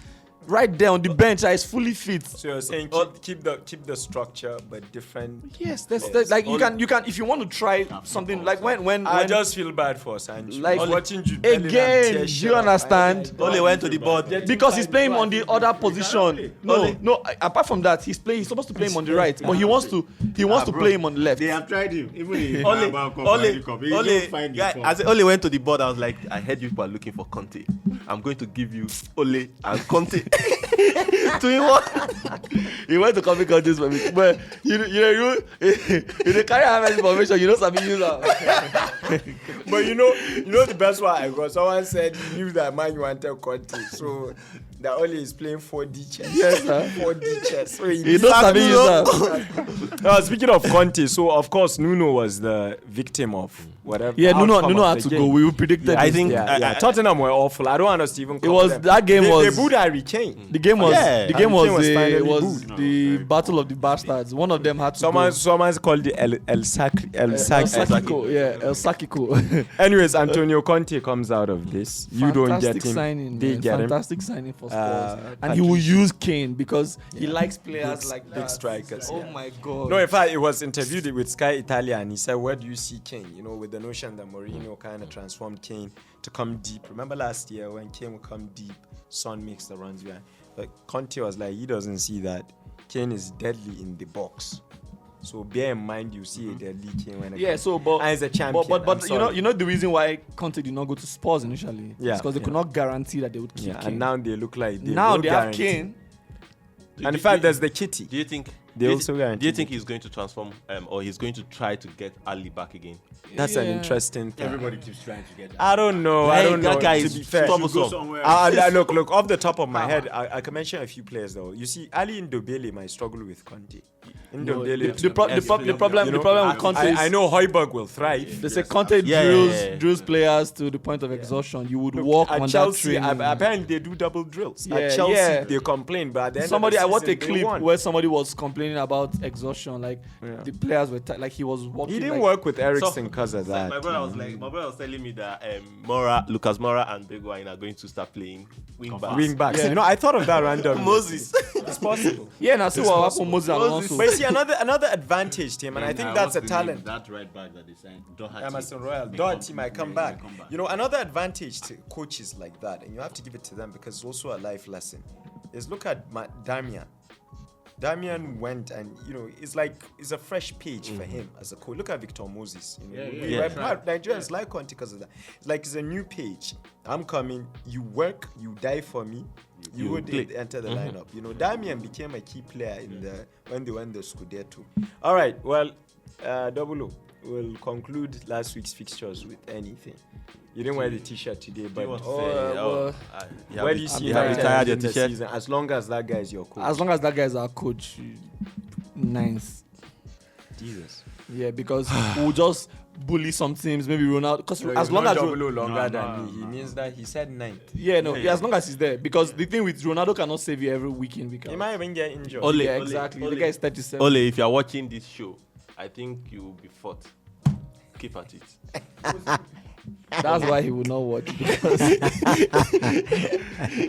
Speaker 3: right there on the bench that is fully fit.
Speaker 2: So you're saying keep the structure but different.
Speaker 3: Yes, that's like you can if you want to try something like when
Speaker 2: I just feel bad for Sancho.
Speaker 3: like
Speaker 2: Watching Jude Bellingham
Speaker 3: again,
Speaker 2: tear
Speaker 3: do
Speaker 2: shit
Speaker 3: you
Speaker 2: up.
Speaker 3: understand?
Speaker 4: Ole went to the board.
Speaker 3: Because he's playing on the other position. No. Apart from that, he's supposed to play him on the right, but he wants to play him on the left.
Speaker 1: They have tried him. Even in
Speaker 4: Ole,
Speaker 1: Carabao Cup,
Speaker 4: Ole,
Speaker 1: World Cup, he
Speaker 4: Ole,
Speaker 1: don't find
Speaker 4: guy,
Speaker 1: his form.
Speaker 4: as Ole went to the board, I was like, I heard you people are looking for Conte. I'm going to give you Ole and Conte. Doing what?
Speaker 3: He went to coffee contest for me, but you carry how much information you know something use that.
Speaker 2: But you know the best one I got. Someone said he knew that man you wanted Conte, so that Oli is playing 4D chess.
Speaker 3: Yes, sir.
Speaker 2: 4D chess. So
Speaker 3: He knows something use that.
Speaker 2: Speaking of Conte, so of course Nuno was the victim of whatever.
Speaker 3: Yeah, Nuno
Speaker 2: outcome
Speaker 3: had
Speaker 2: of
Speaker 3: to
Speaker 2: the
Speaker 3: go.
Speaker 2: game.
Speaker 3: We predicted.
Speaker 4: I
Speaker 3: this.
Speaker 4: think-
Speaker 2: Yeah, Tottenham were awful. I don't want us to even.
Speaker 3: It was
Speaker 2: them.
Speaker 3: that game
Speaker 2: they
Speaker 3: was
Speaker 2: booed Harry Kane.
Speaker 3: the game was
Speaker 4: Yeah,
Speaker 3: the game
Speaker 2: Harry
Speaker 3: was
Speaker 2: Kane was finally
Speaker 3: was
Speaker 2: booed.
Speaker 3: the battle of the bastards. One of them had to
Speaker 2: Someone's called the El
Speaker 3: El Sakiko. Yeah, El Sakiko.
Speaker 2: Anyways, Antonio Conte comes out of this. You don't get
Speaker 3: Fantastic
Speaker 2: him.
Speaker 3: signing,
Speaker 2: They
Speaker 3: man.
Speaker 2: get him.
Speaker 3: Fantastic signing for Spurs. And he
Speaker 2: Patrick.
Speaker 3: will use Kane because he likes players like
Speaker 2: big
Speaker 3: that.
Speaker 2: strikers,
Speaker 3: Oh
Speaker 2: yeah.
Speaker 3: my god.
Speaker 2: No, in fact, it was interviewed with Sky Italia, and he said, "Where do you see Kane? You know, with the notion that Mourinho kind of transformed Kane to come deep. Remember last year when Kane would come deep, Son makes the runs behind. But Conte was like, he doesn't see that Kane is deadly in the box. So bear in mind, you see a deadly Kane when it
Speaker 3: Yeah,
Speaker 2: comes.
Speaker 3: so but
Speaker 2: And he's a champion.
Speaker 3: But
Speaker 2: I'm sorry.
Speaker 3: you know the reason why Conte did not go to Spurs initially.
Speaker 2: Yeah,
Speaker 3: It's because they could not guarantee that they would keep
Speaker 2: Yeah,
Speaker 3: Kane.
Speaker 2: and now they look like they
Speaker 3: Now
Speaker 2: will
Speaker 3: they have
Speaker 2: guarantee.
Speaker 3: Kane.
Speaker 2: And in fact, there's the kitty.
Speaker 4: Do you think
Speaker 2: They
Speaker 4: do you
Speaker 2: also
Speaker 4: thi-
Speaker 2: guarantee
Speaker 4: Do you think he's going to transform, or he's going to try to get Ali back again?
Speaker 2: That's an
Speaker 3: Yeah.
Speaker 2: interesting thing.
Speaker 1: Everybody keeps trying to get that.
Speaker 2: I don't know.
Speaker 4: Hey,
Speaker 2: I don't know.
Speaker 4: that guy
Speaker 2: To
Speaker 4: is
Speaker 2: be fair,
Speaker 4: troublesome.
Speaker 1: Go somewhere
Speaker 2: look, off the top of my head, I can mention a few players though. You see, Ali Ndobele might struggle with Conte.
Speaker 3: No,
Speaker 2: Ndobele,
Speaker 3: the problem
Speaker 2: you know,
Speaker 3: with Conte is
Speaker 2: I know Højbjerg will thrive.
Speaker 3: they say Conte
Speaker 4: Yeah.
Speaker 3: drills players to the point of exhaustion. You would walk
Speaker 2: At
Speaker 3: on
Speaker 2: Chelsea,
Speaker 3: that training.
Speaker 2: apparently they do double drills.
Speaker 3: Yeah,
Speaker 2: At Chelsea,
Speaker 3: yeah.
Speaker 2: they complain, but at the end
Speaker 3: Somebody,
Speaker 2: of
Speaker 3: I
Speaker 2: the
Speaker 3: watched a
Speaker 2: season, they
Speaker 3: clip
Speaker 2: won.
Speaker 3: where somebody was complaining complaining about exhaustion. Like the players were like he was walking.
Speaker 2: He didn't work with Ericsson because of that.
Speaker 4: My brother was telling me that Lucas Moura and Bergwijn are going to start playing wing backs.
Speaker 2: Yeah. You know, I thought of that random.
Speaker 4: Moses.
Speaker 2: It's possible.
Speaker 3: Yeah, now see what happened Moses and Alonso.
Speaker 2: But you see, another advantage to him, and I think that's a talent.
Speaker 1: That right back that they signed,
Speaker 2: Emerson Royal. Doherty might come back. You know, another advantage to coaches like that, and you have to give it to them because it's also a life lesson, is look at Damian. Damian went and, you know, it's a fresh page for him as a coach. Look at Victor Moses. You know, Nigerians like Conte because of that. It's like it's a new page. I'm coming, you work, you die for me. You would enter the lineup. You know, Damian became a key player when they won the Scudetto. All right, well, Double O will conclude last week's fixtures with anything. You didn't wear the t-shirt today, but where do you see him retired in the season? As long as that guy is your coach.
Speaker 3: As long as that guy is our coach, ninth.
Speaker 2: Jesus.
Speaker 3: Yeah, because we'll just bully some teams, maybe Ronaldo. Because as long as
Speaker 2: longer than me, he means that he said ninth.
Speaker 3: Yeah, as long as he's there. Because the thing with Ronaldo cannot save you every week in, week out.
Speaker 2: He might even get injured.
Speaker 3: Exactly. The guy is 37.
Speaker 4: Ole, if you are watching this show, I think you will be fourth. Keep at it.
Speaker 3: That's why he will not watch, because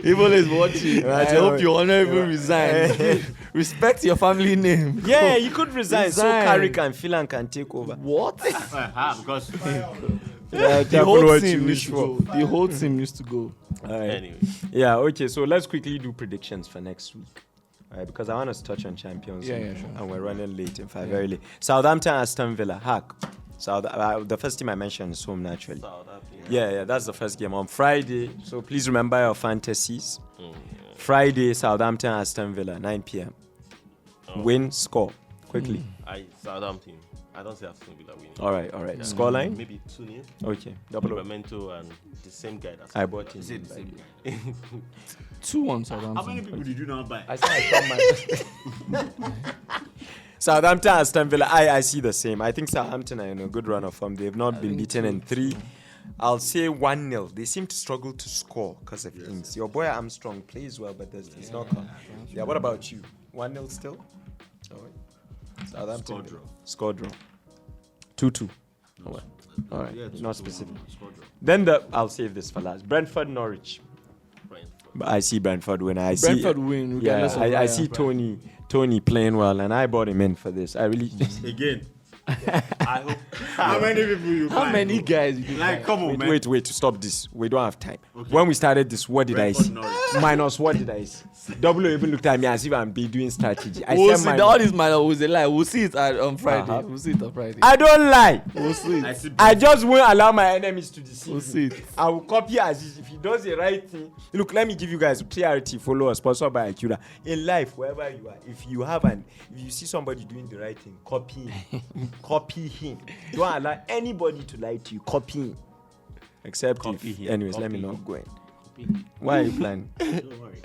Speaker 3: Evil is watching. I hope you will not even resign. Respect your family name.
Speaker 2: Yeah, you could resign so Carrick and Phelan can take over.
Speaker 3: What?
Speaker 1: Because
Speaker 3: the whole team needs to go. The whole team needs to go.
Speaker 4: Anyway.
Speaker 2: Yeah, okay, so let's quickly do predictions for next week. Because I want us to touch on Champions League.
Speaker 3: Yeah, sure.
Speaker 2: And we're running late, in fact, very late. Southampton, Aston Villa, Hack. So the first team I mentioned is home, naturally. Yeah, that's the first game on Friday. So please remember your fantasies. Friday, Southampton, Aston Villa, 9 p.m. Win, score, quickly.
Speaker 4: Southampton. I don't say Aston Villa win.
Speaker 2: All right. Yeah. Scoreline?
Speaker 4: Maybe 2-0.
Speaker 2: Okay. Double
Speaker 4: Memento and the same guy.
Speaker 2: I bought him.
Speaker 3: 2-1 Southampton.
Speaker 1: how many people did you not buy?
Speaker 2: I said I Southampton, Aston Villa. I see the same. I think Southampton are in a good run of form. They've not been beaten in 3. I'll say 1-0. They seem to struggle to score because of things. Your boy Armstrong plays well, but he's not come. Yeah, what about you? 1-0 still? All right. Southampton. Score draw. 2-2. All right.
Speaker 1: Yeah,
Speaker 2: not specific. Then I'll save this for last. Brentford, Norwich. But I see Brentford win. I see Tony playing well, and I bought him in for this. I really
Speaker 1: Again. I hope. How many people you buy?
Speaker 3: How many guys you
Speaker 1: Like, come on, man.
Speaker 2: Wait, stop this. We don't have time. Okay. When we started this, what did I see? Minus what did I see? Double even looked at me as if I'm doing strategy.
Speaker 3: We'll see. All this minus was a lie. We'll see it on Friday. We'll see it on Friday.
Speaker 2: I don't lie.
Speaker 3: We'll see it.
Speaker 2: I just won't allow my enemies to deceive.
Speaker 3: We'll see it.
Speaker 2: I will copy Aziz if he does the right thing. Look, let me give you guys clarity. Follow us, sponsored by Akira. In life, wherever you are, if you see somebody doing the right thing, copy him. Copy him. Don't allow anybody to lie to you. Copy him. Except anyways, let me not go in. Why are you planning?
Speaker 1: Don't worry.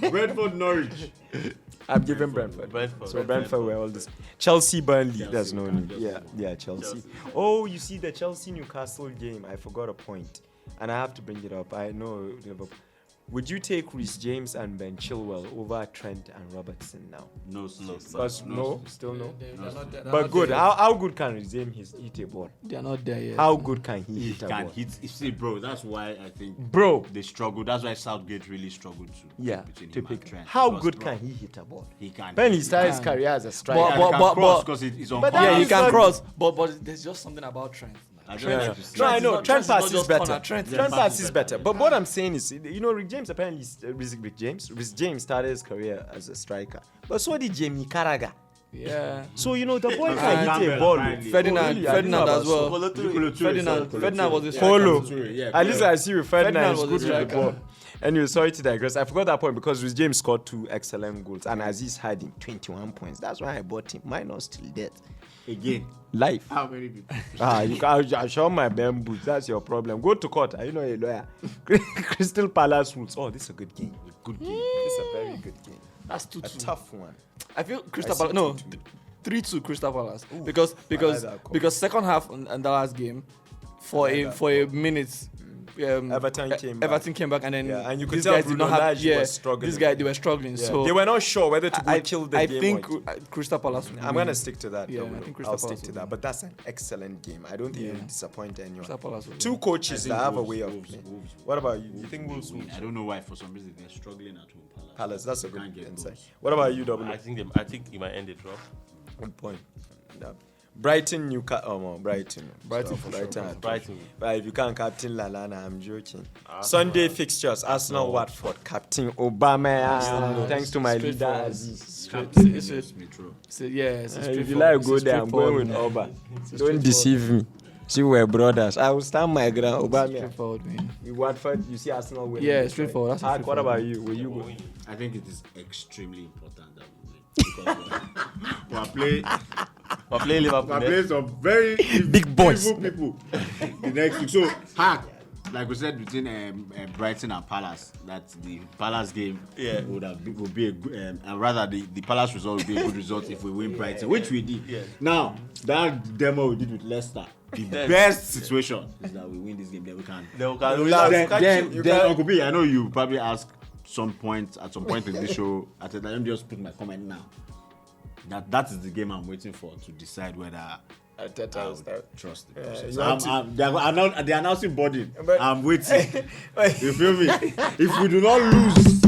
Speaker 1: Brentford, Norwich.
Speaker 2: I'm giving Brentford. So Brentford were all this. Chelsea, Burnley. There's no need. Yeah, Chelsea. Oh, you see the Chelsea Newcastle game. I forgot a point, and I have to bring it up. I know Liverpool. Would you take Reece James and Ben Chilwell over Trent and Robertson now?
Speaker 1: No.
Speaker 2: Still no. But good. How good can Reece James hit a ball?
Speaker 3: They're not there yet.
Speaker 2: How good can he hit a ball?
Speaker 1: You see, bro, that's why I think they struggle. That's why Southgate really struggled to pick
Speaker 2: Trent. How good can he hit a ball?
Speaker 1: He can.
Speaker 2: Ben he started his career as a striker.
Speaker 1: He can cross because he's on.
Speaker 3: Yeah, he can cross. But there's just something about Trent.
Speaker 2: I know. Trent passes better. Trent passes better. But what I'm saying is, Rick James apparently, Rick James started his career as a striker. But so did Jamie Carragher.
Speaker 3: Yeah.
Speaker 2: So, the boy can hit a ball.
Speaker 3: Ferdinand as well. Ferdinand was a
Speaker 2: striker. At least I see with Ferdinand is good with the ball. Anyway, sorry to digress. I forgot that point because Reece James scored 2 excellent goals and Aziz had him 21 points. That's why I bought him. Mine was still dead.
Speaker 1: Again.
Speaker 2: Life.
Speaker 1: How many people?
Speaker 2: I show my bamboo. That's your problem. Go to court. Are you a lawyer? Crystal Palace rules. Oh, this is a good game. This is a very good game.
Speaker 3: That's 2-2.
Speaker 2: A tough one.
Speaker 3: I feel Crystal Palace. No, 3-2 Crystal Palace. Because second half and the last game, for a minute, Everton came back, and then
Speaker 2: and you could
Speaker 3: these
Speaker 2: tell
Speaker 3: guys did not have.
Speaker 2: was struggling.
Speaker 3: These guys they were struggling.
Speaker 2: Yeah.
Speaker 3: So
Speaker 2: they were not sure whether to go kill the
Speaker 3: I
Speaker 2: game.
Speaker 3: think Crystal Palace.
Speaker 2: I'm gonna stick to that.
Speaker 3: Yeah, I think Crystal
Speaker 2: I'll
Speaker 3: Palace
Speaker 2: stick to that. But that's an excellent game. I don't think you'll disappoint anyone.
Speaker 3: Crystal Palace.
Speaker 2: Two coaches that have a way of playing.
Speaker 1: Wolves.
Speaker 2: What about you? You think Wolves will?
Speaker 1: I don't know why. For some reason, they're struggling at home.
Speaker 2: Palace. That's a
Speaker 1: They can't
Speaker 2: good
Speaker 1: get
Speaker 2: insight.
Speaker 1: goals.
Speaker 2: What about you, Double?
Speaker 4: I think you might end it draw.
Speaker 2: Good point. Yeah. Brighton, Newcastle. Brighton.
Speaker 3: Brighton.
Speaker 4: Brighton.
Speaker 2: But if you can't captain Lalana, I'm joking. Sunday fixtures: Arsenal, Watford. Captain Obama. Thanks to my leader Aziz.
Speaker 3: It's
Speaker 2: If you like go there, I'm going with Oba. Don't deceive me. See, we're brothers. I will stand my ground. Obama.
Speaker 3: straightforward, man.
Speaker 2: With Watford, you see Arsenal winning.
Speaker 3: Yeah, straightforward. That's
Speaker 2: What
Speaker 3: straightforward.
Speaker 2: about you? Will you go?
Speaker 1: I think it is extremely important that we win because
Speaker 4: We're playing Liverpool.
Speaker 1: we're playing some very
Speaker 2: Big boys.
Speaker 1: evil people the next week. So, like we said, between Brighton and Palace, that the Palace game would be a good, and rather the Palace result would be a good result if we win Brighton, which we did.
Speaker 4: Yeah.
Speaker 1: Now, that demo we did with Leicester, the best situation is that we win this game, then we can. Then Uncle B, I know you probably ask at some point in this show. I said, let me just put my comment now. That is the game I'm waiting for to decide whether I would trust the process. The announcing body. I'm waiting. You feel me? If we do not lose,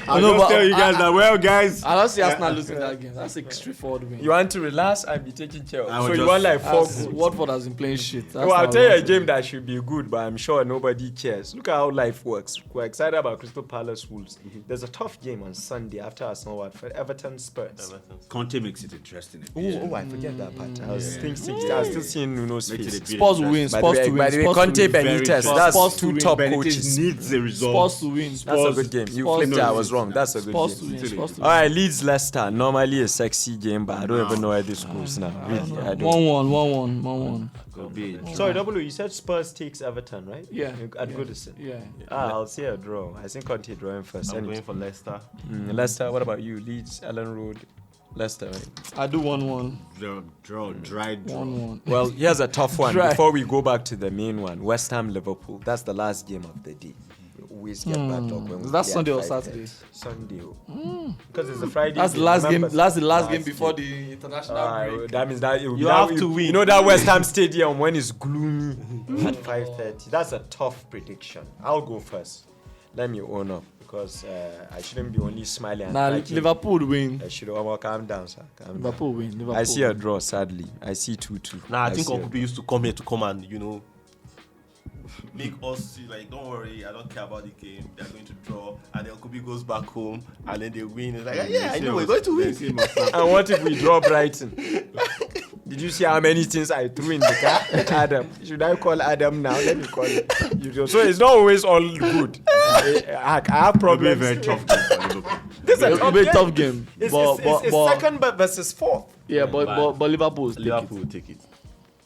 Speaker 1: I'll just tell you guys that, well, guys.
Speaker 3: I don't see Arsenal losing that game. That's a straightforward win.
Speaker 2: You want to relax and be taking care of. So you
Speaker 1: just-
Speaker 2: want like 4 goals.
Speaker 3: Watford has been playing shit.
Speaker 2: Well, I'll tell you a game that should be good, but I'm sure nobody cares. Look at how life works. We're excited about Crystal Palace Wolves. There's a tough game on Sunday after Arsenal Watford. Everton Spurs.
Speaker 1: Conte makes it interesting.
Speaker 2: I forget that part. I was still seeing Nuno's
Speaker 1: Makes it
Speaker 2: face.
Speaker 1: a bit
Speaker 3: Spurs will win.
Speaker 1: interesting.
Speaker 3: Spurs to win.
Speaker 2: By the way,
Speaker 3: Spurs
Speaker 2: Conte
Speaker 3: to win.
Speaker 2: Benitez,
Speaker 1: Spurs
Speaker 2: that's
Speaker 3: to
Speaker 2: two
Speaker 3: win.
Speaker 2: top
Speaker 1: Benitez
Speaker 2: coaches.
Speaker 1: needs the result.
Speaker 3: Spurs to win.
Speaker 2: That's a good game. You
Speaker 3: Spurs
Speaker 2: flipped
Speaker 3: to
Speaker 2: it, I
Speaker 3: win.
Speaker 2: was wrong. That's a good
Speaker 3: Spurs to
Speaker 2: game.
Speaker 3: win. Spurs to
Speaker 2: All
Speaker 3: win.
Speaker 2: right, Leeds Leicester. Normally a sexy game, but I don't even know where this goes now. Really, I don't.
Speaker 3: 1-1.
Speaker 1: Could be.
Speaker 2: Sorry, W, you said Spurs takes Everton, right?
Speaker 3: Yeah.
Speaker 2: At Goodison.
Speaker 3: Yeah.
Speaker 2: I'll see a draw. I think Conte drawing first.
Speaker 4: I'm
Speaker 2: Anyway.
Speaker 4: going for Leicester.
Speaker 2: Leicester, what about you? Leeds, Ellen Road, Leicester, right?
Speaker 3: I do 1-1.
Speaker 1: Dry draw.
Speaker 3: 1-1.
Speaker 2: Well, here's a tough one.
Speaker 3: Try.
Speaker 2: Before we go back to the main one, West Ham, Liverpool. That's the last game of the day. We always get back up when we
Speaker 3: Is that
Speaker 2: play
Speaker 3: Sunday
Speaker 2: at
Speaker 3: or
Speaker 2: 5:30.
Speaker 3: Saturday?
Speaker 2: Sunday. Because it's a Friday.
Speaker 3: That's the last game.
Speaker 2: Remember?
Speaker 3: That's the last game before the international break.
Speaker 2: That means that
Speaker 4: You have to win.
Speaker 2: You know that West Ham Stadium when it's gloomy at 5:30. That's a tough prediction. I'll go first. Let me own up because I shouldn't be only smiling.
Speaker 3: Nah,
Speaker 2: And
Speaker 3: Liverpool win.
Speaker 2: I should calm down, sir. Calm down.
Speaker 3: Liverpool win. Liverpool.
Speaker 2: I see a draw. Sadly, I see 2-2.
Speaker 4: Nah, I think
Speaker 2: see a
Speaker 4: Uncle B used to come here to come and make us see, like, don't worry, I don't care about the game. They're going to draw, and then Uncle B goes back home, and then they win. It's like, I know we're going to win.
Speaker 2: And what if we draw Brighton? Did you see how many things I threw in the car? Adam. Should I call Adam now? Let me call it. So it's not always all good. I have
Speaker 1: Probably a
Speaker 2: problems.
Speaker 1: very tough game for Liverpool.
Speaker 2: This is a
Speaker 3: It'll be a tough game.
Speaker 2: It's
Speaker 3: But
Speaker 2: second versus fourth.
Speaker 3: yeah, but Liverpool will
Speaker 4: Liverpool will take it.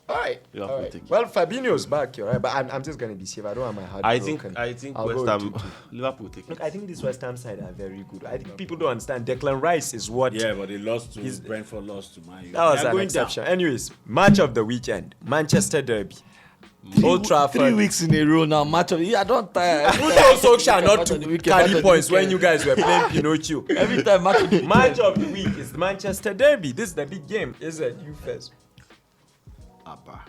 Speaker 2: All right.
Speaker 4: Liverpool
Speaker 2: All right.
Speaker 4: take it.
Speaker 2: Well, Fabinho's back, you're right, but I'm just going to be safe. I don't have my heart
Speaker 4: I
Speaker 2: broken.
Speaker 4: think
Speaker 2: I'll
Speaker 4: West
Speaker 2: go
Speaker 4: Ham,
Speaker 2: 2-2.
Speaker 4: Liverpool will take it.
Speaker 2: Look, I think this West Ham side are very good. I think people don't understand. Declan Rice is what.
Speaker 1: Yeah, but they lost to Brentford, lost to Man U.
Speaker 2: That was
Speaker 1: They're
Speaker 2: an
Speaker 1: going
Speaker 2: exception. Anyways, match of the weekend, Manchester Derby. Old
Speaker 3: 3
Speaker 2: Trafford.
Speaker 3: weeks in a row now. Match of I don't tire.
Speaker 2: Who told Solskjaer not
Speaker 3: Match of the
Speaker 2: to
Speaker 3: weekend, match
Speaker 2: carry
Speaker 3: of the
Speaker 2: points when
Speaker 3: weekend.
Speaker 2: you guys were playing Pinocchio?
Speaker 3: Every time match of the weekend.
Speaker 2: Match of the week is Manchester Derby. This is the big game. Is it you first?
Speaker 1: Abba.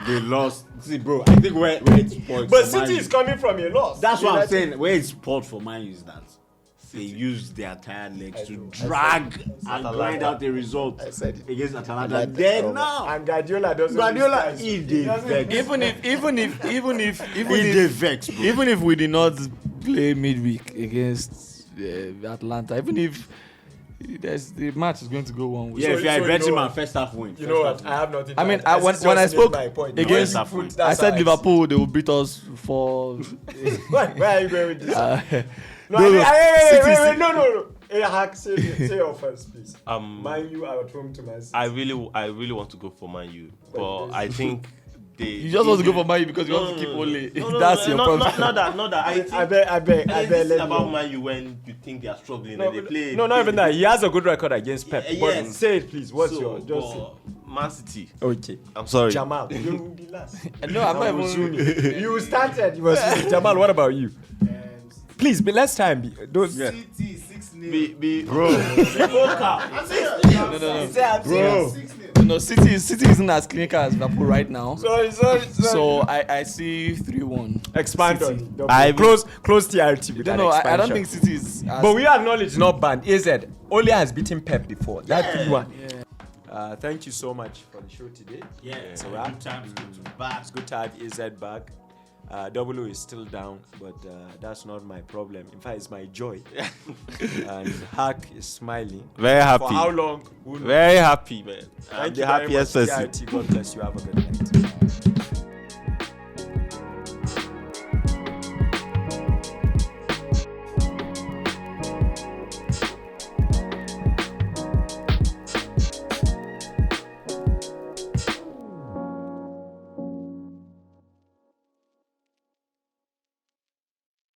Speaker 1: They lost. See, bro, I think where it's spoiled.
Speaker 2: But
Speaker 1: for Man
Speaker 2: City
Speaker 1: U-
Speaker 2: is coming from a loss.
Speaker 1: That's what I'm
Speaker 2: United-
Speaker 1: saying. Where it's spoiled for Man U is that they use their tired legs to drag and grind out the result
Speaker 2: said it.
Speaker 1: against Atalanta. Then now,
Speaker 2: And Guardiola doesn't.
Speaker 1: Guardiola,
Speaker 2: lose
Speaker 1: if they vex,
Speaker 3: Even if we did not play midweek against Atlanta, even if the match is going to go one way.
Speaker 1: yeah, if you're a
Speaker 2: so
Speaker 1: betting
Speaker 2: you know
Speaker 1: man, first half win.
Speaker 2: You know what? I have nothing.
Speaker 3: I mean,
Speaker 2: to add.
Speaker 3: when
Speaker 2: just
Speaker 3: I
Speaker 2: made
Speaker 3: spoke
Speaker 2: my point.
Speaker 3: against,
Speaker 1: West Ham,
Speaker 3: I said
Speaker 2: how
Speaker 3: Liverpool they will beat us for.
Speaker 2: Where are you going with this? No,
Speaker 3: No,
Speaker 2: wait, no. Hey, Hack, say your first, please. Man U are at home to Man City.
Speaker 4: I really want to go for Man U, but I think
Speaker 3: You just want to go for Man U because you want to keep Ole. That's your problem.
Speaker 4: Not that.
Speaker 2: I bet.
Speaker 4: This is about Man U when you think they are struggling and they play.
Speaker 2: No, not even that. He has a good record against Pep. But
Speaker 4: Yes.
Speaker 2: say it, please. What's your just?
Speaker 4: Man City.
Speaker 2: Okay.
Speaker 4: I'm sorry.
Speaker 2: Jamal, you will be last.
Speaker 3: No, I'm not even.
Speaker 2: You started. You were Jamal. What about you? Please, be less time. Those. Yeah.
Speaker 5: City 6-0.
Speaker 1: Bro,
Speaker 3: No, City isn't as clinical as Liverpool right now.
Speaker 2: Sorry.
Speaker 3: So I see 3-1.
Speaker 2: Expand
Speaker 3: City.
Speaker 2: on. Close TRT with that
Speaker 3: No, I
Speaker 2: expansion.
Speaker 3: don't think City is.
Speaker 2: But we acknowledge not banned. AZ Ole has beaten Pep before. That 3-1. Thank you so much for the show today.
Speaker 1: yeah,
Speaker 2: It's a wrap.
Speaker 1: good times, good back.
Speaker 2: It's good to have AZ back. W is still down, but that's not my problem. In fact, it's my joy. And Hack is smiling.
Speaker 4: Very happy.
Speaker 2: For how long? Who knows?
Speaker 4: Very happy, man. I'm
Speaker 2: Thank
Speaker 4: the
Speaker 2: you very
Speaker 4: happiest
Speaker 2: much,
Speaker 4: person.
Speaker 2: TRT. God bless you. Have a good night.